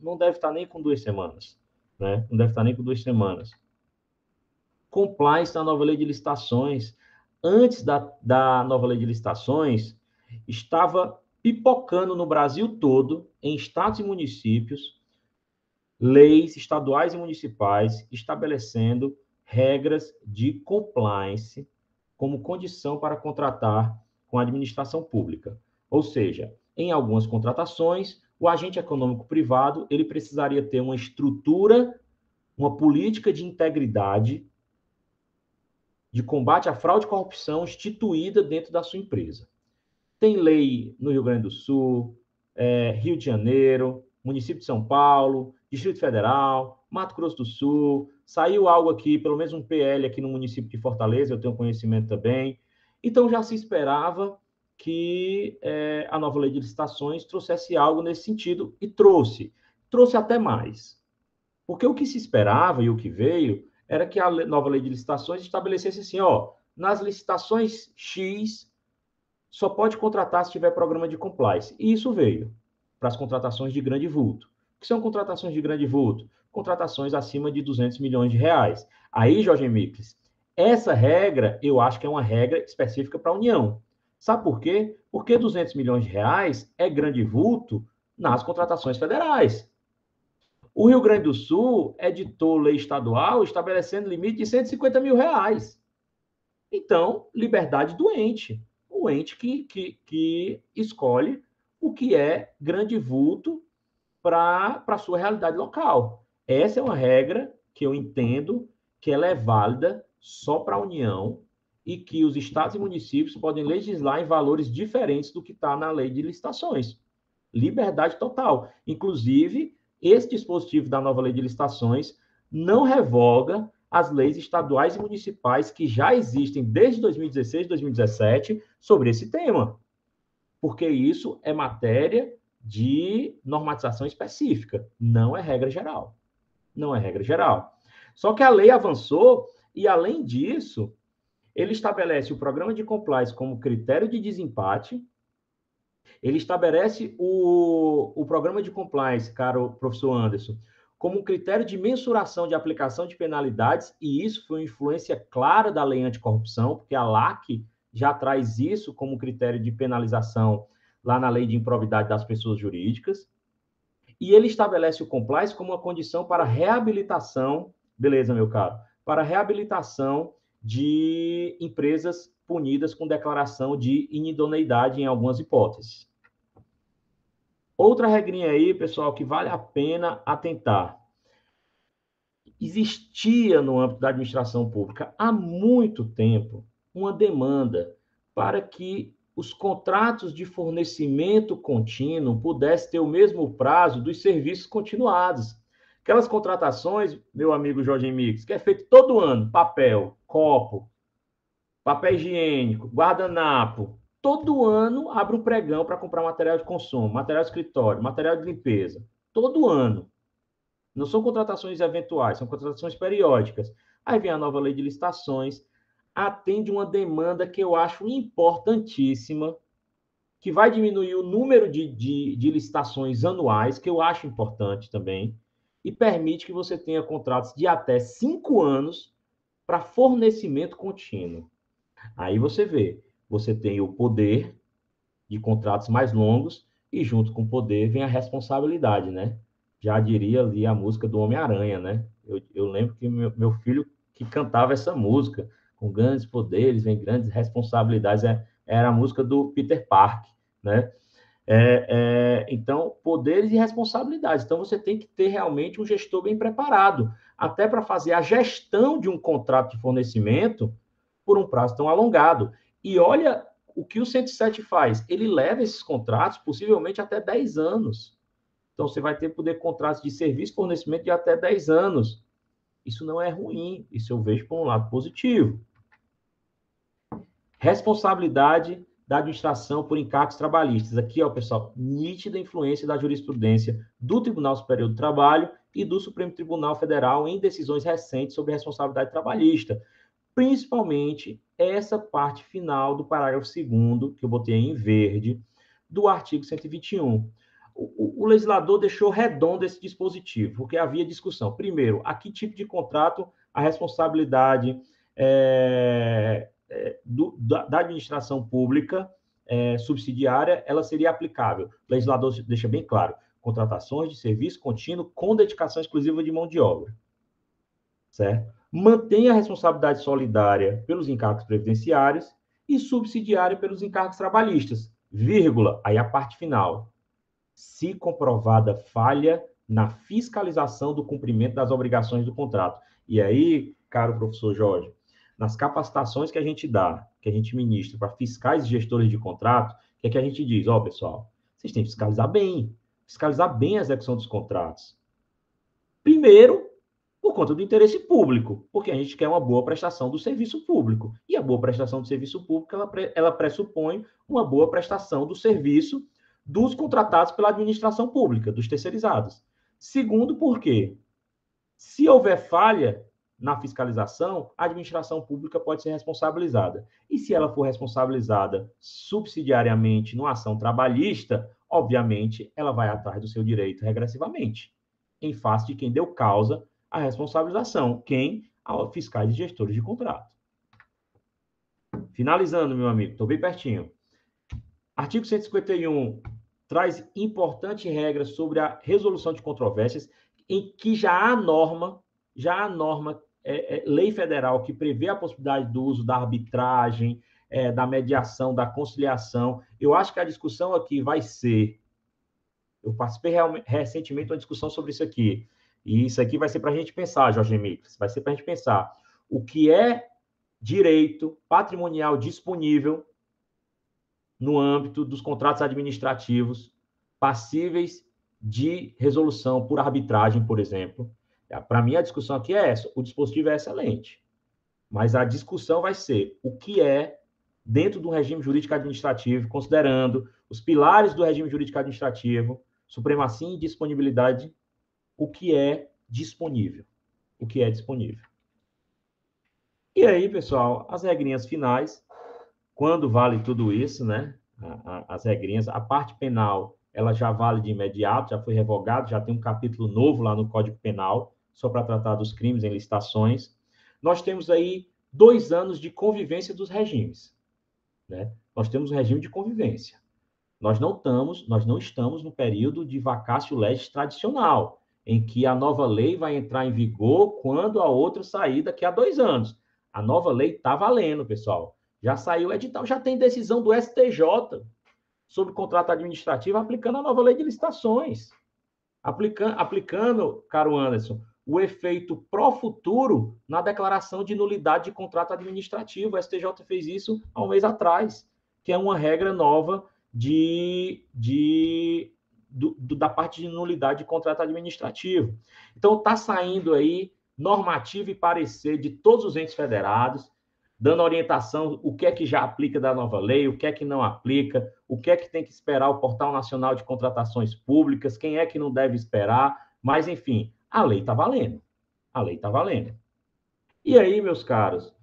não deve estar nem com 2 semanas, né? Não deve estar nem com 2 semanas. Compliance na nova lei de licitações. Antes da nova lei de licitações, estava pipocando no Brasil todo, em estados e municípios, leis estaduais e municipais estabelecendo regras de compliance como condição para contratar com a administração pública. Ou seja, em algumas contratações, o agente econômico privado ele precisaria ter uma estrutura, uma política de integridade, de combate à fraude e corrupção instituída dentro da sua empresa. Tem lei no Rio Grande do Sul, Rio de Janeiro, município de São Paulo, Distrito Federal, Mato Grosso do Sul, saiu algo aqui, pelo menos um PL aqui no município de Fortaleza, eu tenho conhecimento também. Então, já se esperava que a nova lei de licitações trouxesse algo nesse sentido, e trouxe até mais. Porque o que se esperava e o que veio era que a nova lei de licitações estabelecesse assim, nas licitações X, só pode contratar se tiver programa de compliance. E isso veio para as contratações de grande vulto. O que são contratações de grande vulto? Contratações acima de 200 milhões de reais. Aí, Jorge Mikles, essa regra, eu acho que é uma regra específica para a União. Sabe por quê? Porque 200 milhões de reais é grande vulto nas contratações federais. O Rio Grande do Sul editou lei estadual estabelecendo limite de 150 mil reais. Então, liberdade do ente. O ente que escolhe o que é grande vulto para a sua realidade local. Essa é uma regra que eu entendo que ela é válida só para a União e que os estados e municípios podem legislar em valores diferentes do que está na lei de licitações. Liberdade total. Inclusive, esse dispositivo da nova lei de licitações não revoga as leis estaduais e municipais que já existem desde 2016, 2017 sobre esse tema, porque isso é matéria de normatização específica, não é regra geral. Não é regra geral. Só que a lei avançou e, além disso, ele estabelece o programa de compliance como critério de desempate, ele estabelece o programa de compliance, caro professor Anderson, como um critério de mensuração de aplicação de penalidades, e isso foi uma influência clara da lei anticorrupção, porque a LAC já traz isso como critério de penalização lá na lei de improbidade das pessoas jurídicas, e ele estabelece o compliance como uma condição para reabilitação, beleza, meu caro, para reabilitação de empresas punidas com declaração de inidoneidade em algumas hipóteses. Outra regrinha aí, pessoal, que vale a pena atentar. Existia no âmbito da administração pública há muito tempo uma demanda para que os contratos de fornecimento contínuo pudessem ter o mesmo prazo dos serviços continuados. Aquelas contratações, meu amigo Jorge Mix, que é feito todo ano, papel, copo, papel higiênico, guardanapo, todo ano abre um pregão para comprar material de consumo, material de escritório, material de limpeza, todo ano. Não são contratações eventuais, são contratações periódicas. Aí vem a nova lei de licitações, atende uma demanda que eu acho importantíssima, que vai diminuir o número de licitações anuais, que eu acho importante também, e permite que você tenha contratos de até 5 anos para fornecimento contínuo. Aí você vê, você tem o poder de contratos mais longos e junto com o poder vem a responsabilidade, né? Já diria ali a música do Homem-Aranha, né? Eu lembro que meu filho que cantava essa música, Com grandes poderes vem grandes responsabilidades. Era a música do Peter Parker, né? Então, poderes e responsabilidades. Então, você tem que ter realmente um gestor bem preparado, até para fazer a gestão de um contrato de fornecimento por um prazo tão alongado. E olha o que o 107 faz. Ele leva esses contratos, possivelmente, até 10 anos. Então, você vai ter poder contratos de serviço e fornecimento de até 10 anos. Isso não é ruim. Isso eu vejo por um lado positivo. Responsabilidade da administração por encargos trabalhistas. Aqui, ó, pessoal, nítida influência da jurisprudência do Tribunal Superior do Trabalho e do Supremo Tribunal Federal em decisões recentes sobre responsabilidade trabalhista. Principalmente essa parte final do parágrafo 2º, que eu botei em verde, do artigo 121. O legislador deixou redondo esse dispositivo, porque havia discussão. Primeiro, a que tipo de contrato a responsabilidade da administração pública subsidiária, ela seria aplicável. O legislador deixa bem claro, contratações de serviço contínuo com dedicação exclusiva de mão de obra. Certo? Mantém a responsabilidade solidária pelos encargos previdenciários e subsidiária pelos encargos trabalhistas, vírgula, aí a parte final. Se comprovada falha na fiscalização do cumprimento das obrigações do contrato. E aí, caro professor Jorge, nas capacitações que a gente dá, que a gente ministra para fiscais e gestores de contrato, o que é que a gente diz? Ó, pessoal, vocês têm que fiscalizar bem a execução dos contratos. Primeiro, por conta do interesse público, porque a gente quer uma boa prestação do serviço público. E a boa prestação do serviço público, ela pressupõe uma boa prestação do serviço dos contratados pela administração pública, dos terceirizados. Segundo, porque se houver falha na fiscalização, a administração pública pode ser responsabilizada. E se ela for responsabilizada subsidiariamente numa ação trabalhista, obviamente, ela vai atrás do seu direito regressivamente, em face de quem deu causa à responsabilização, quem? Fiscais e gestores de contrato. Finalizando, meu amigo, estou bem pertinho. Artigo 151 traz importantes regras sobre a resolução de controvérsias, em que já há norma, lei federal que prevê a possibilidade do uso da arbitragem, da mediação, da conciliação. Eu acho que a discussão aqui vai ser... Eu participei recentemente de uma discussão sobre isso aqui, e isso aqui vai ser para a gente pensar, Jorge Mikles, vai ser para a gente pensar o que é direito patrimonial disponível no âmbito dos contratos administrativos passíveis de resolução por arbitragem, por exemplo. Para mim, a discussão aqui é essa. O dispositivo é excelente, mas a discussão vai ser o que é, dentro do regime jurídico administrativo, considerando os pilares do regime jurídico administrativo, supremacia e disponibilidade, o que é disponível. O que é disponível. E aí, pessoal, as regrinhas finais, quando vale tudo isso, né? As regrinhas, a parte penal, ela já vale de imediato, já foi revogado, já tem um capítulo novo lá no Código Penal, só para tratar dos crimes em licitações. Nós temos aí 2 anos de convivência dos regimes, né? Nós temos um regime de convivência. Nós não estamos no período de vacatio legis tradicional, em que a nova lei vai entrar em vigor quando a outra sair daqui a 2 anos. A nova lei está valendo, pessoal. Já saiu o edital, já tem decisão do STJ sobre contrato administrativo aplicando a nova lei de licitações. Aplicando, caro Anderson, o efeito pró-futuro na declaração de nulidade de contrato administrativo. O STJ fez isso há um mês atrás, que é uma regra nova da parte de nulidade de contrato administrativo. Então, está saindo aí normativa e parecer de todos os entes federados, dando orientação o que é que já aplica da nova lei, o que é que não aplica, o que é que tem que esperar o Portal Nacional de Contratações Públicas, quem é que não deve esperar, mas, enfim, a lei está valendo. A lei está valendo. E aí, meus caros,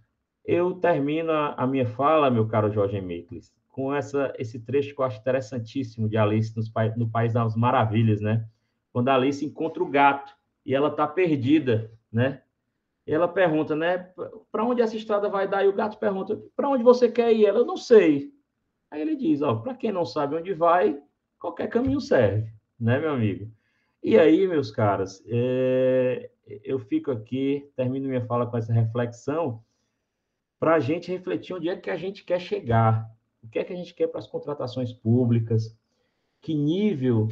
eu termino a minha fala, meu caro Jorge Mikles, com esse trecho que eu acho interessantíssimo de Alice no País das Maravilhas, né? Quando a Alice encontra o gato e ela está perdida, né? E ela pergunta, né? Para onde essa estrada vai dar? E o gato pergunta, para onde você quer ir? Ela, eu não sei. Aí ele diz, ó, para quem não sabe onde vai, qualquer caminho serve, né, meu amigo? E aí, meus caras, eu fico aqui, termino minha fala com essa reflexão, para a gente refletir onde é que a gente quer chegar, o que é que a gente quer para as contratações públicas, que nível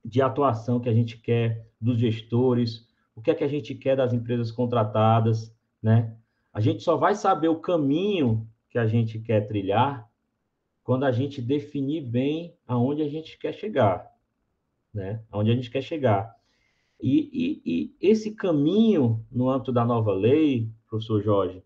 de atuação que a gente quer dos gestores, o que é que a gente quer das empresas contratadas, né? A gente só vai saber o caminho que a gente quer trilhar quando a gente definir bem aonde a gente quer chegar, né? Aonde a gente quer chegar. E esse caminho, no âmbito da nova lei, professor Jorge,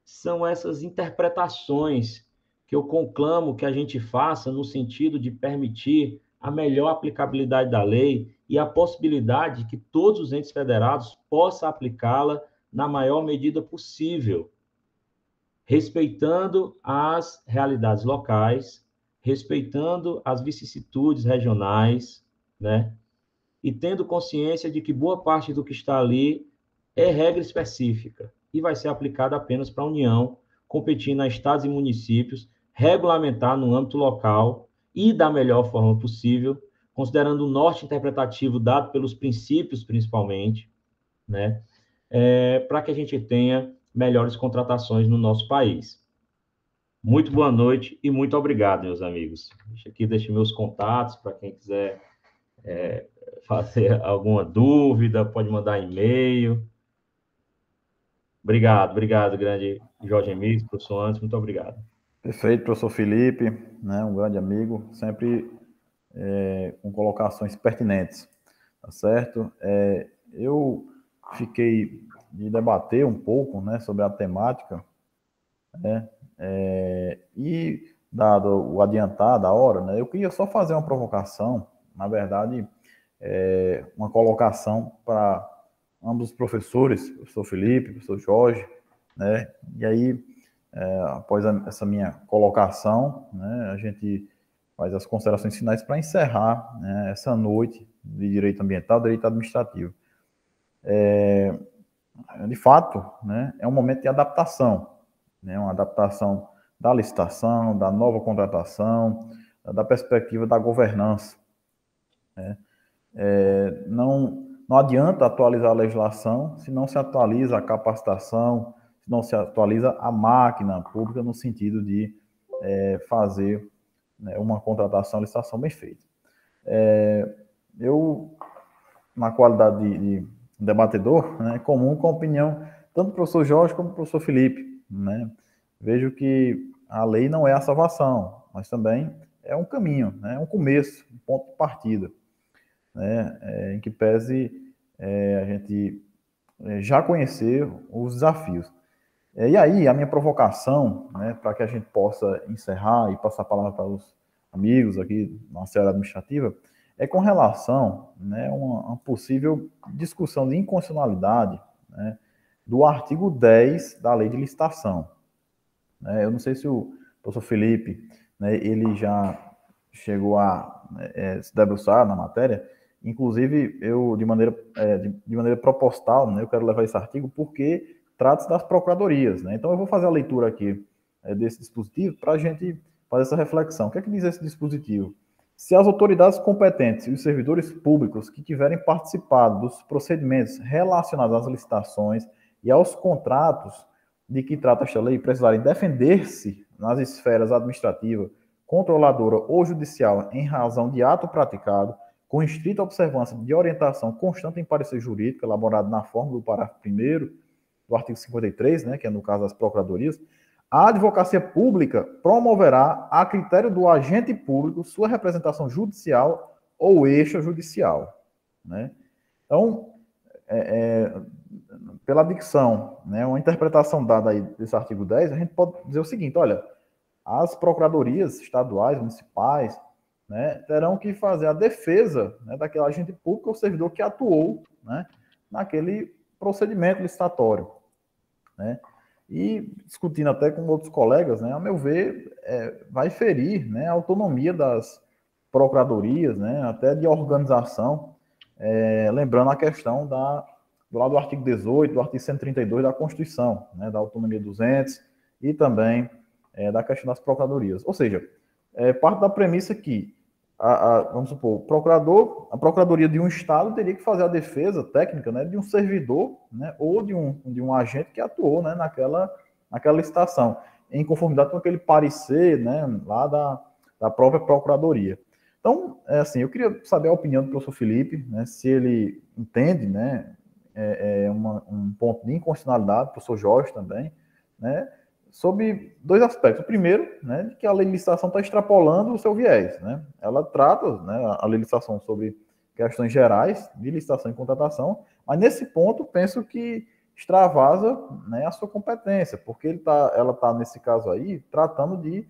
são essas interpretações que eu conclamo que a gente faça no sentido de permitir a melhor aplicabilidade da lei e a possibilidade que todos os entes federados possam aplicá-la na maior medida possível, respeitando as realidades locais, respeitando as vicissitudes regionais, né? E tendo consciência de que boa parte do que está ali é regra específica e vai ser aplicada apenas para a União, competindo a estados e municípios, regulamentar no âmbito local e da melhor forma possível, considerando o norte interpretativo dado pelos princípios, principalmente, né? Para que a gente tenha melhores contratações no nosso país. Muito boa noite e muito obrigado, meus amigos. Deixo meus contatos para quem quiser fazer alguma dúvida, pode mandar e-mail. Obrigado, grande Jorge Emílio, professor Anderson, muito obrigado. Perfeito, professor Felipe, né, um grande amigo, sempre com colocações pertinentes, tá certo? Eu fiquei de debater um pouco, né, sobre a temática, né, e dado o adiantar da hora, né, eu queria só fazer uma provocação, na verdade, uma colocação para ambos os professores, professor Felipe, professor Jorge, né, e aí, após essa minha colocação, né, a gente faz as considerações finais para encerrar, né, essa noite de direito ambiental, direito administrativo. De fato, né, é um momento de adaptação, né, uma adaptação da licitação, da nova contratação, da perspectiva da governança, né. Não adianta atualizar a legislação se não se atualiza a capacitação, se não se atualiza a máquina pública no sentido de fazer, né, uma contratação, licitação bem feita. Eu, na qualidade de debatedor, né, comum com a opinião tanto do professor Jorge como do professor Felipe, né, vejo que a lei não é a salvação, mas também é um caminho, né, um começo, um ponto de partida, né, em que pese a gente já conhecer os desafios. E aí, a minha provocação, né, para que a gente possa encerrar e passar a palavra para os amigos aqui na área administrativa, é com relação, né, a uma possível discussão de inconstitucionalidade, né, do artigo 10 da Lei de Licitação. Eu não sei se o professor Felipe, né, ele já chegou a se debruçar na matéria. Inclusive, eu, de maneira proposital, né, eu quero levar esse artigo porque trata-se das procuradorias, né? Então, eu vou fazer a leitura aqui desse dispositivo para a gente fazer essa reflexão. O que é que diz esse dispositivo? Se as autoridades competentes e os servidores públicos que tiverem participado dos procedimentos relacionados às licitações e aos contratos de que trata esta lei precisarem defender-se nas esferas administrativa, controladora ou judicial em razão de ato praticado, com estrita observância de orientação constante em parecer jurídico, elaborado na forma do parágrafo 1º do artigo 53, né, que é no caso das procuradorias, a advocacia pública promoverá, a critério do agente público, sua representação judicial ou extrajudicial, né? Então, pela dicção, né, uma interpretação dada aí desse artigo 10, a gente pode dizer o seguinte: olha, as procuradorias estaduais, municipais, né, terão que fazer a defesa, né, daquele agente público ou servidor que atuou, né, naquele procedimento licitatório, né? E discutindo até com outros colegas, né, a meu ver, vai ferir, né, a autonomia das procuradorias, né, até de organização, lembrando a questão do lado do artigo 18, do artigo 132 da Constituição, né, da autonomia dos entes e também da questão das procuradorias. Ou seja, parte da premissa que, vamos supor, a procuradoria de um estado teria que fazer a defesa técnica, né, de um servidor, né, ou de um agente que atuou, né, naquela naquela licitação, em conformidade com aquele parecer, né, lá da própria Procuradoria. Então, assim, eu queria saber a opinião do professor Felipe, né, se ele entende, né, um ponto de inconstitucionalidade, o professor Jorge também, né, sobre dois aspectos. O primeiro, né, que a lei de licitação está extrapolando o seu viés, né? Ela trata, né, a lei de licitação sobre questões gerais de licitação e contratação, mas nesse ponto penso que extravasa, né, a sua competência, porque ela está nesse caso aí tratando de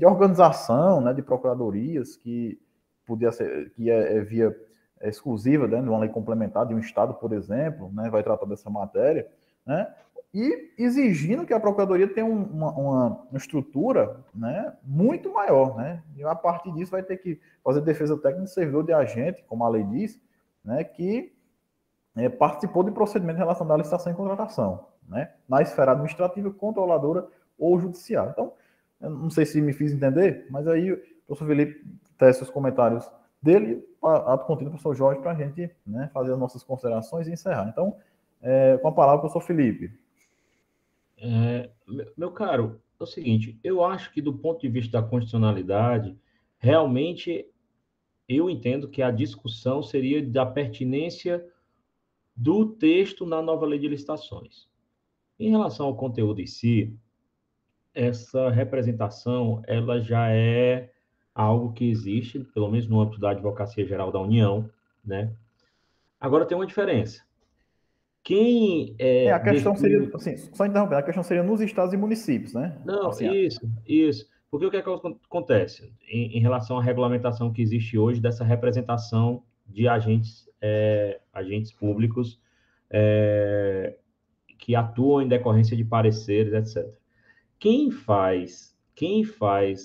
organização, né, de procuradorias que podia ser, que é via exclusiva, né, de uma lei complementar de um estado, por exemplo, né, vai tratar dessa matéria, né, e exigindo que a Procuradoria tenha uma estrutura, né, muito maior, né, e a partir disso vai ter que fazer defesa técnica de servidor de agente, como a lei diz, né, que participou de procedimento em relação à licitação e contratação, né, na esfera administrativa, controladora ou judiciária. Então, eu não sei se me fiz entender, mas aí o professor Felipe testa os comentários dele, ato contínuo, professor Jorge, para a gente, né, fazer as nossas considerações e encerrar. Então, com a palavra, professor Felipe. Meu caro, é o seguinte, eu acho que do ponto de vista da constitucionalidade, realmente eu entendo que a discussão seria da pertinência do texto na nova lei de licitações. Em relação ao conteúdo em si, essa representação, ela já é algo que existe, pelo menos no âmbito da Advocacia Geral da União, né? Agora tem uma diferença. Quem a questão seria, assim, só interrompendo, a questão seria nos estados e municípios, né? Não, Assim, isso. Porque o que é que acontece em relação à regulamentação que existe hoje dessa representação de agentes públicos que atuam em decorrência de pareceres, etc. Quem faz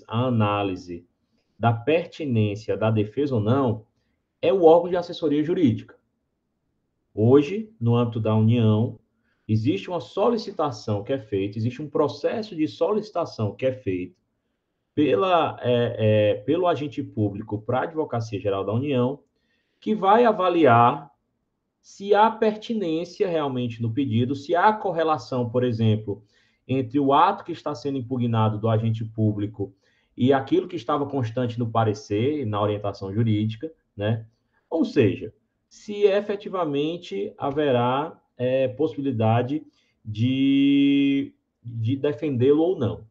a análise da pertinência da defesa ou não é o órgão de assessoria jurídica. Hoje, no âmbito da União, existe uma solicitação que é feita, existe um processo de solicitação que é feito pelo agente público para a Advocacia Geral da União, que vai avaliar se há pertinência realmente no pedido, se há correlação, por exemplo, entre o ato que está sendo impugnado do agente público e aquilo que estava constante no parecer e na orientação jurídica, né? Ou seja, se efetivamente haverá possibilidade de defendê-lo ou não.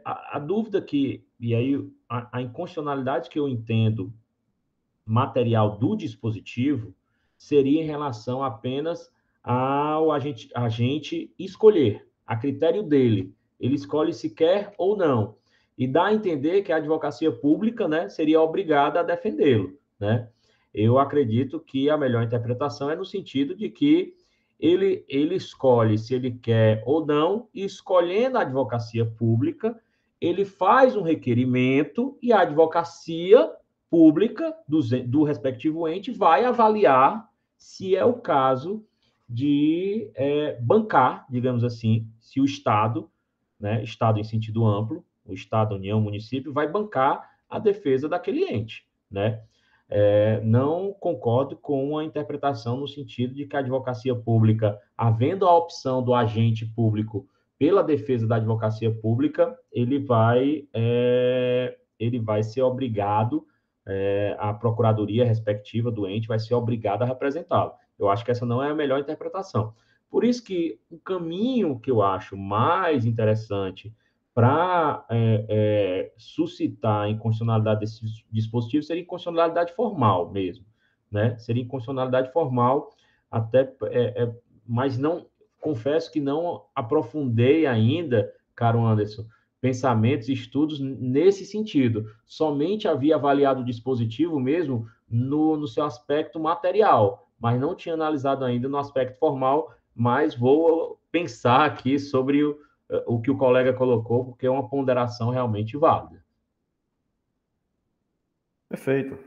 A dúvida e aí a inconstitucionalidade que eu entendo material do dispositivo seria em relação apenas ao agente escolher, a critério dele. Ele escolhe se quer ou não. E dá a entender que a advocacia pública, né, seria obrigada a defendê-lo, né? Eu acredito que a melhor interpretação é no sentido de que ele escolhe se ele quer ou não, e escolhendo a advocacia pública, ele faz um requerimento e a advocacia pública do respectivo ente vai avaliar se é o caso de bancar, digamos assim, se o Estado, né, Estado em sentido amplo, o Estado, União, município, vai bancar a defesa daquele ente, né? Não concordo com a interpretação no sentido de que a advocacia pública, havendo a opção do agente público pela defesa da advocacia pública, ele vai ser obrigado, a procuradoria respectiva do ente vai ser obrigada a representá-lo. Eu acho que essa não é a melhor interpretação. Por isso que o caminho que eu acho mais interessante para suscitar a inconstitucionalidade desse dispositivo seria inconstitucionalidade formal mesmo, né? Seria inconstitucionalidade formal, mas não, confesso que não aprofundei ainda, caro Anderson, pensamentos e estudos nesse sentido. Somente havia avaliado o dispositivo mesmo no seu aspecto material, mas não tinha analisado ainda no aspecto formal, mas vou pensar aqui sobre o que o colega colocou, porque é uma ponderação realmente válida. Perfeito.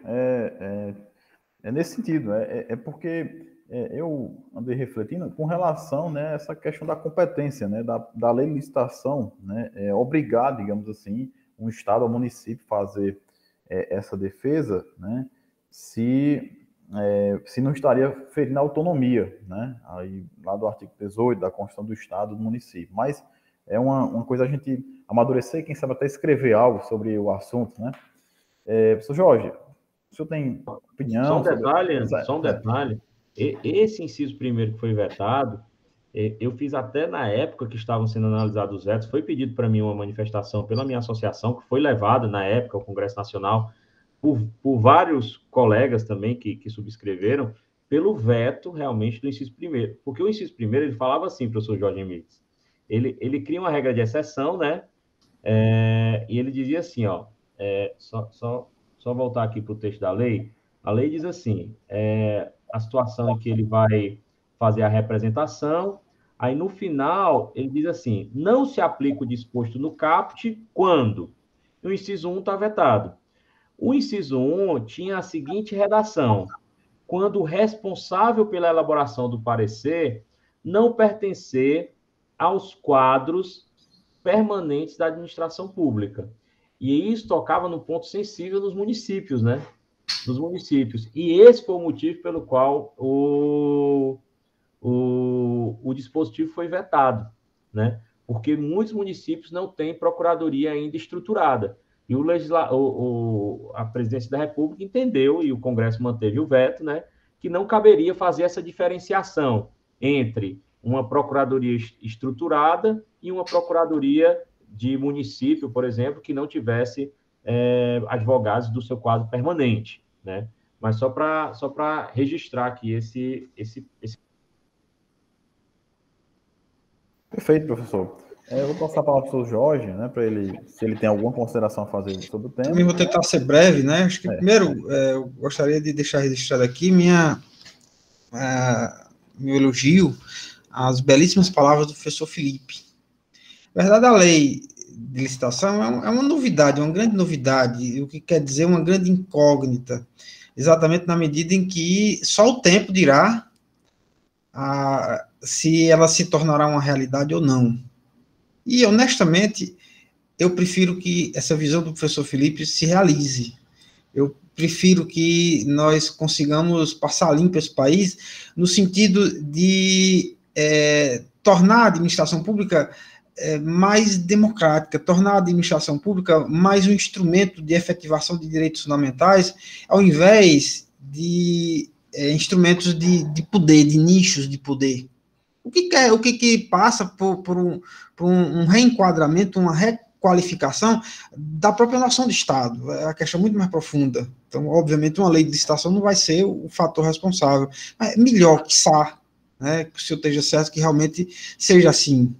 É nesse sentido. Porque eu andei refletindo com relação, né, a essa questão da competência, né, da lei de licitação, né, obrigar, digamos assim, um Estado ou município fazer essa defesa, né, se se não estaria ferindo a autonomia, né? Aí, lá do artigo 18 da Constituição do Estado do município. Mas é uma coisa a gente amadurecer, quem sabe até escrever algo sobre o assunto, né? Professor Jorge, o senhor tem opinião? Só um detalhe. Esse inciso primeiro que foi vetado, eu fiz até na época que estavam sendo analisados os vetos, foi pedido para mim uma manifestação pela minha associação, que foi levada na época ao Congresso Nacional, por vários colegas também que subscreveram, pelo veto realmente do inciso primeiro. Porque o inciso primeiro, ele falava assim, professor Jorge Henriques, ele cria uma regra de exceção, né? E ele dizia assim, ó, só voltar aqui para o texto da lei, a lei diz assim, a situação em que ele vai fazer a representação, aí no final ele diz assim, não se aplica o disposto no caput quando o inciso 1 está vetado. O inciso 1 tinha a seguinte redação, quando o responsável pela elaboração do parecer não pertencer aos quadros permanentes da administração pública. E isso tocava no ponto sensível dos municípios, né? Dos municípios. E esse foi o motivo pelo qual o dispositivo foi vetado, né? Porque muitos municípios não têm procuradoria ainda estruturada. E a Presidência da República entendeu, e o Congresso manteve o veto, né, que não caberia fazer essa diferenciação entre uma procuradoria estruturada e uma procuradoria de município, por exemplo, que não tivesse advogados do seu quadro permanente, né? Mas só para registrar aqui esse... Perfeito, professor. Eu vou passar a palavra para o professor Jorge, né, para ele, se ele tem alguma consideração a fazer sobre o tema. Também vou tentar ser breve, né? Acho que primeiro eu gostaria de deixar registrado aqui meu elogio às belíssimas palavras do professor Felipe. Na verdade, a lei de licitação é uma novidade, uma grande novidade, o que quer dizer uma grande incógnita, exatamente na medida em que só o tempo dirá se ela se tornará uma realidade ou não. E, honestamente, eu prefiro que essa visão do professor Felipe se realize. Eu prefiro que nós consigamos passar limpo esse país no sentido de tornar a administração pública mais democrática, tornar a administração pública mais um instrumento de efetivação de direitos fundamentais, ao invés de instrumentos de poder, de nichos de poder. O que passa por um reenquadramento, uma requalificação da própria noção de Estado. É uma questão muito mais profunda. Então, obviamente, uma lei de licitação não vai ser o fator responsável. Mas é melhor, quiçá, né, que o senhor esteja certo que realmente seja assim.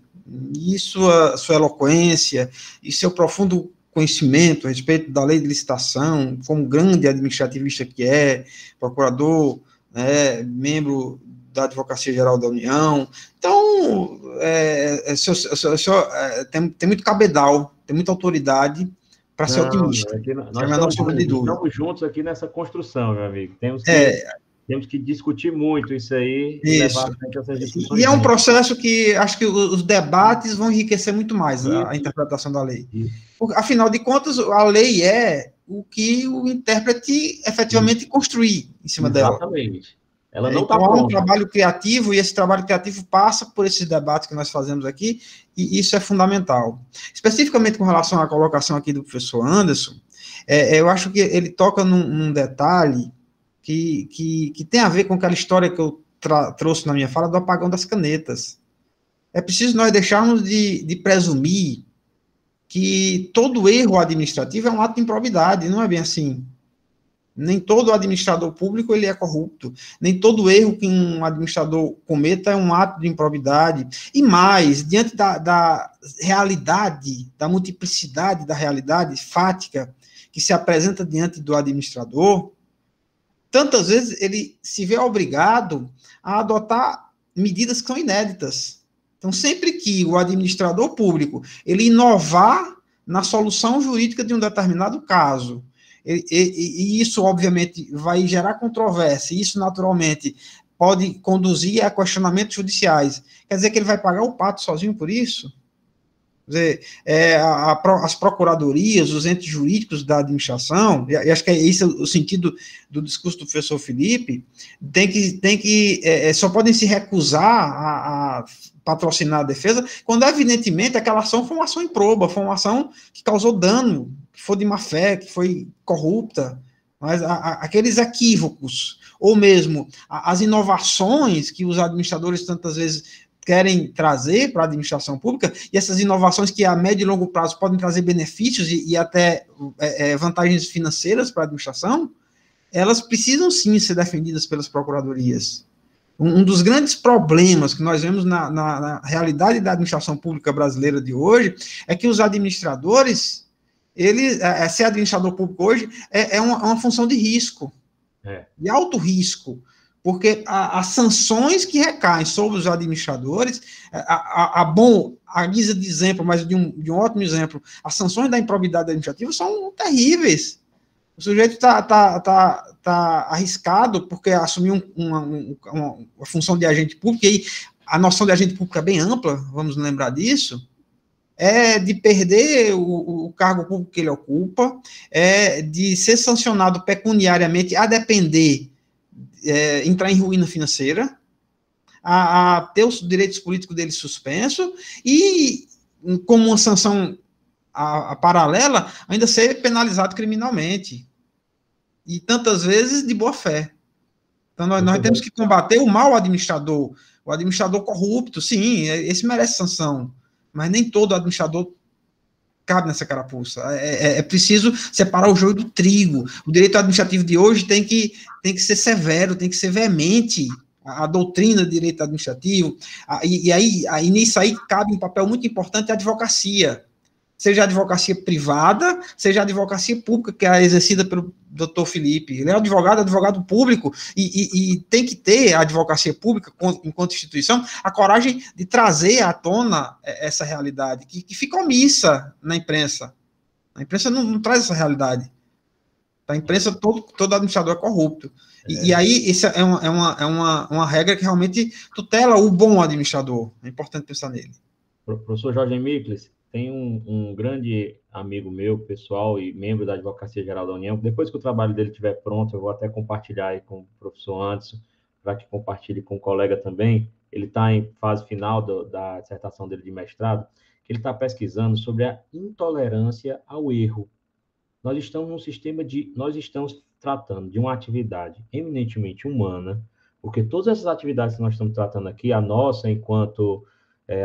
E sua eloquência e seu profundo conhecimento a respeito da lei de licitação, como grande administrativista que procurador, membro da Advocacia Geral da União. Então, tem muito cabedal, tem muita autoridade para ser otimista. Nós estamos juntos aqui nessa construção, meu amigo. Temos que discutir muito isso aí. E levar essas discussões. E é um processo que acho que os debates vão enriquecer muito mais a interpretação da lei. Porque, afinal de contas, a lei é o que o intérprete efetivamente construir em cima dela. Exatamente. Ela não então, há um trabalho criativo, e esse trabalho criativo passa por esses debates que nós fazemos aqui, e isso é fundamental. Especificamente com relação à colocação aqui do professor Anderson, eu acho que ele toca num detalhe que tem a ver com aquela história que eu trouxe na minha fala do apagão das canetas. É preciso nós deixarmos de presumir que todo erro administrativo é um ato de improbidade, não é bem assim. Nem todo administrador público ele é corrupto, nem todo erro que um administrador cometa é um ato de improbidade. E mais, diante da realidade, da multiplicidade da realidade fática que se apresenta diante do administrador, tantas vezes ele se vê obrigado a adotar medidas que são inéditas. Então, sempre que o administrador público ele inovar na solução jurídica de um determinado caso, e isso, obviamente, vai gerar controvérsia, e isso, naturalmente, pode conduzir a questionamentos judiciais. Quer dizer que ele vai pagar o pato sozinho por isso? Quer dizer, as procuradorias, os entes jurídicos da administração, e acho que esse é o sentido do discurso do professor Felipe, só podem se recusar a patrocinar a defesa quando, evidentemente, aquela ação foi uma ação improba, foi uma ação que causou dano, que foi de má fé, que foi corrupta, mas aqueles equívocos, ou mesmo as inovações que os administradores tantas vezes querem trazer para a administração pública, e essas inovações que a médio e longo prazo podem trazer benefícios e até vantagens financeiras para a administração, elas precisam sim ser defendidas pelas procuradorias. Um dos grandes problemas que nós vemos na realidade da administração pública brasileira de hoje é que os administradores, ser administrador público hoje é uma função de risco, de alto risco, porque as sanções que recaem sobre os administradores, a guisa de exemplo, mas de um ótimo exemplo, as sanções da improbidade administrativa são terríveis. O sujeito está arriscado porque assumiu uma função de agente público, e aí a noção de agente público é bem ampla, vamos lembrar disso, de perder o cargo público que ele ocupa, de ser sancionado pecuniariamente, a depender, entrar em ruína financeira, a ter os direitos políticos dele suspenso, e, como uma sanção paralela, ainda ser penalizado criminalmente. E tantas vezes de boa fé. Então, nós temos que combater o mau administrador, o administrador corrupto, sim, esse merece sanção, mas nem todo administrador cabe nessa carapuça. É preciso separar o joio do trigo. O direito administrativo de hoje tem que ser severo, tem que ser veemente. A doutrina do direito administrativo, e nisso aí cabe um papel muito importante a advocacia, seja a advocacia privada, seja a advocacia pública, que é exercida pelo doutor Felipe. Ele é advogado público, e tem que ter a advocacia pública, enquanto instituição, a coragem de trazer à tona essa realidade, que fica omissa na imprensa. A imprensa não traz essa realidade. A imprensa, todo administrador é corrupto. E aí, isso é uma regra que realmente tutela o bom administrador. É importante pensar nele. Professor Jorge Mikles, tem um grande amigo meu, pessoal, e membro da Advocacia Geral da União. Depois que o trabalho dele estiver pronto, eu vou até compartilhar aí com o professor Anderson, para que compartilhe com o colega também. Ele está em fase final da dissertação dele de mestrado, que ele está pesquisando sobre a intolerância ao erro. Nós estamos num sistema nós estamos tratando de uma atividade eminentemente humana, porque todas essas atividades que nós estamos tratando aqui, a nossa enquanto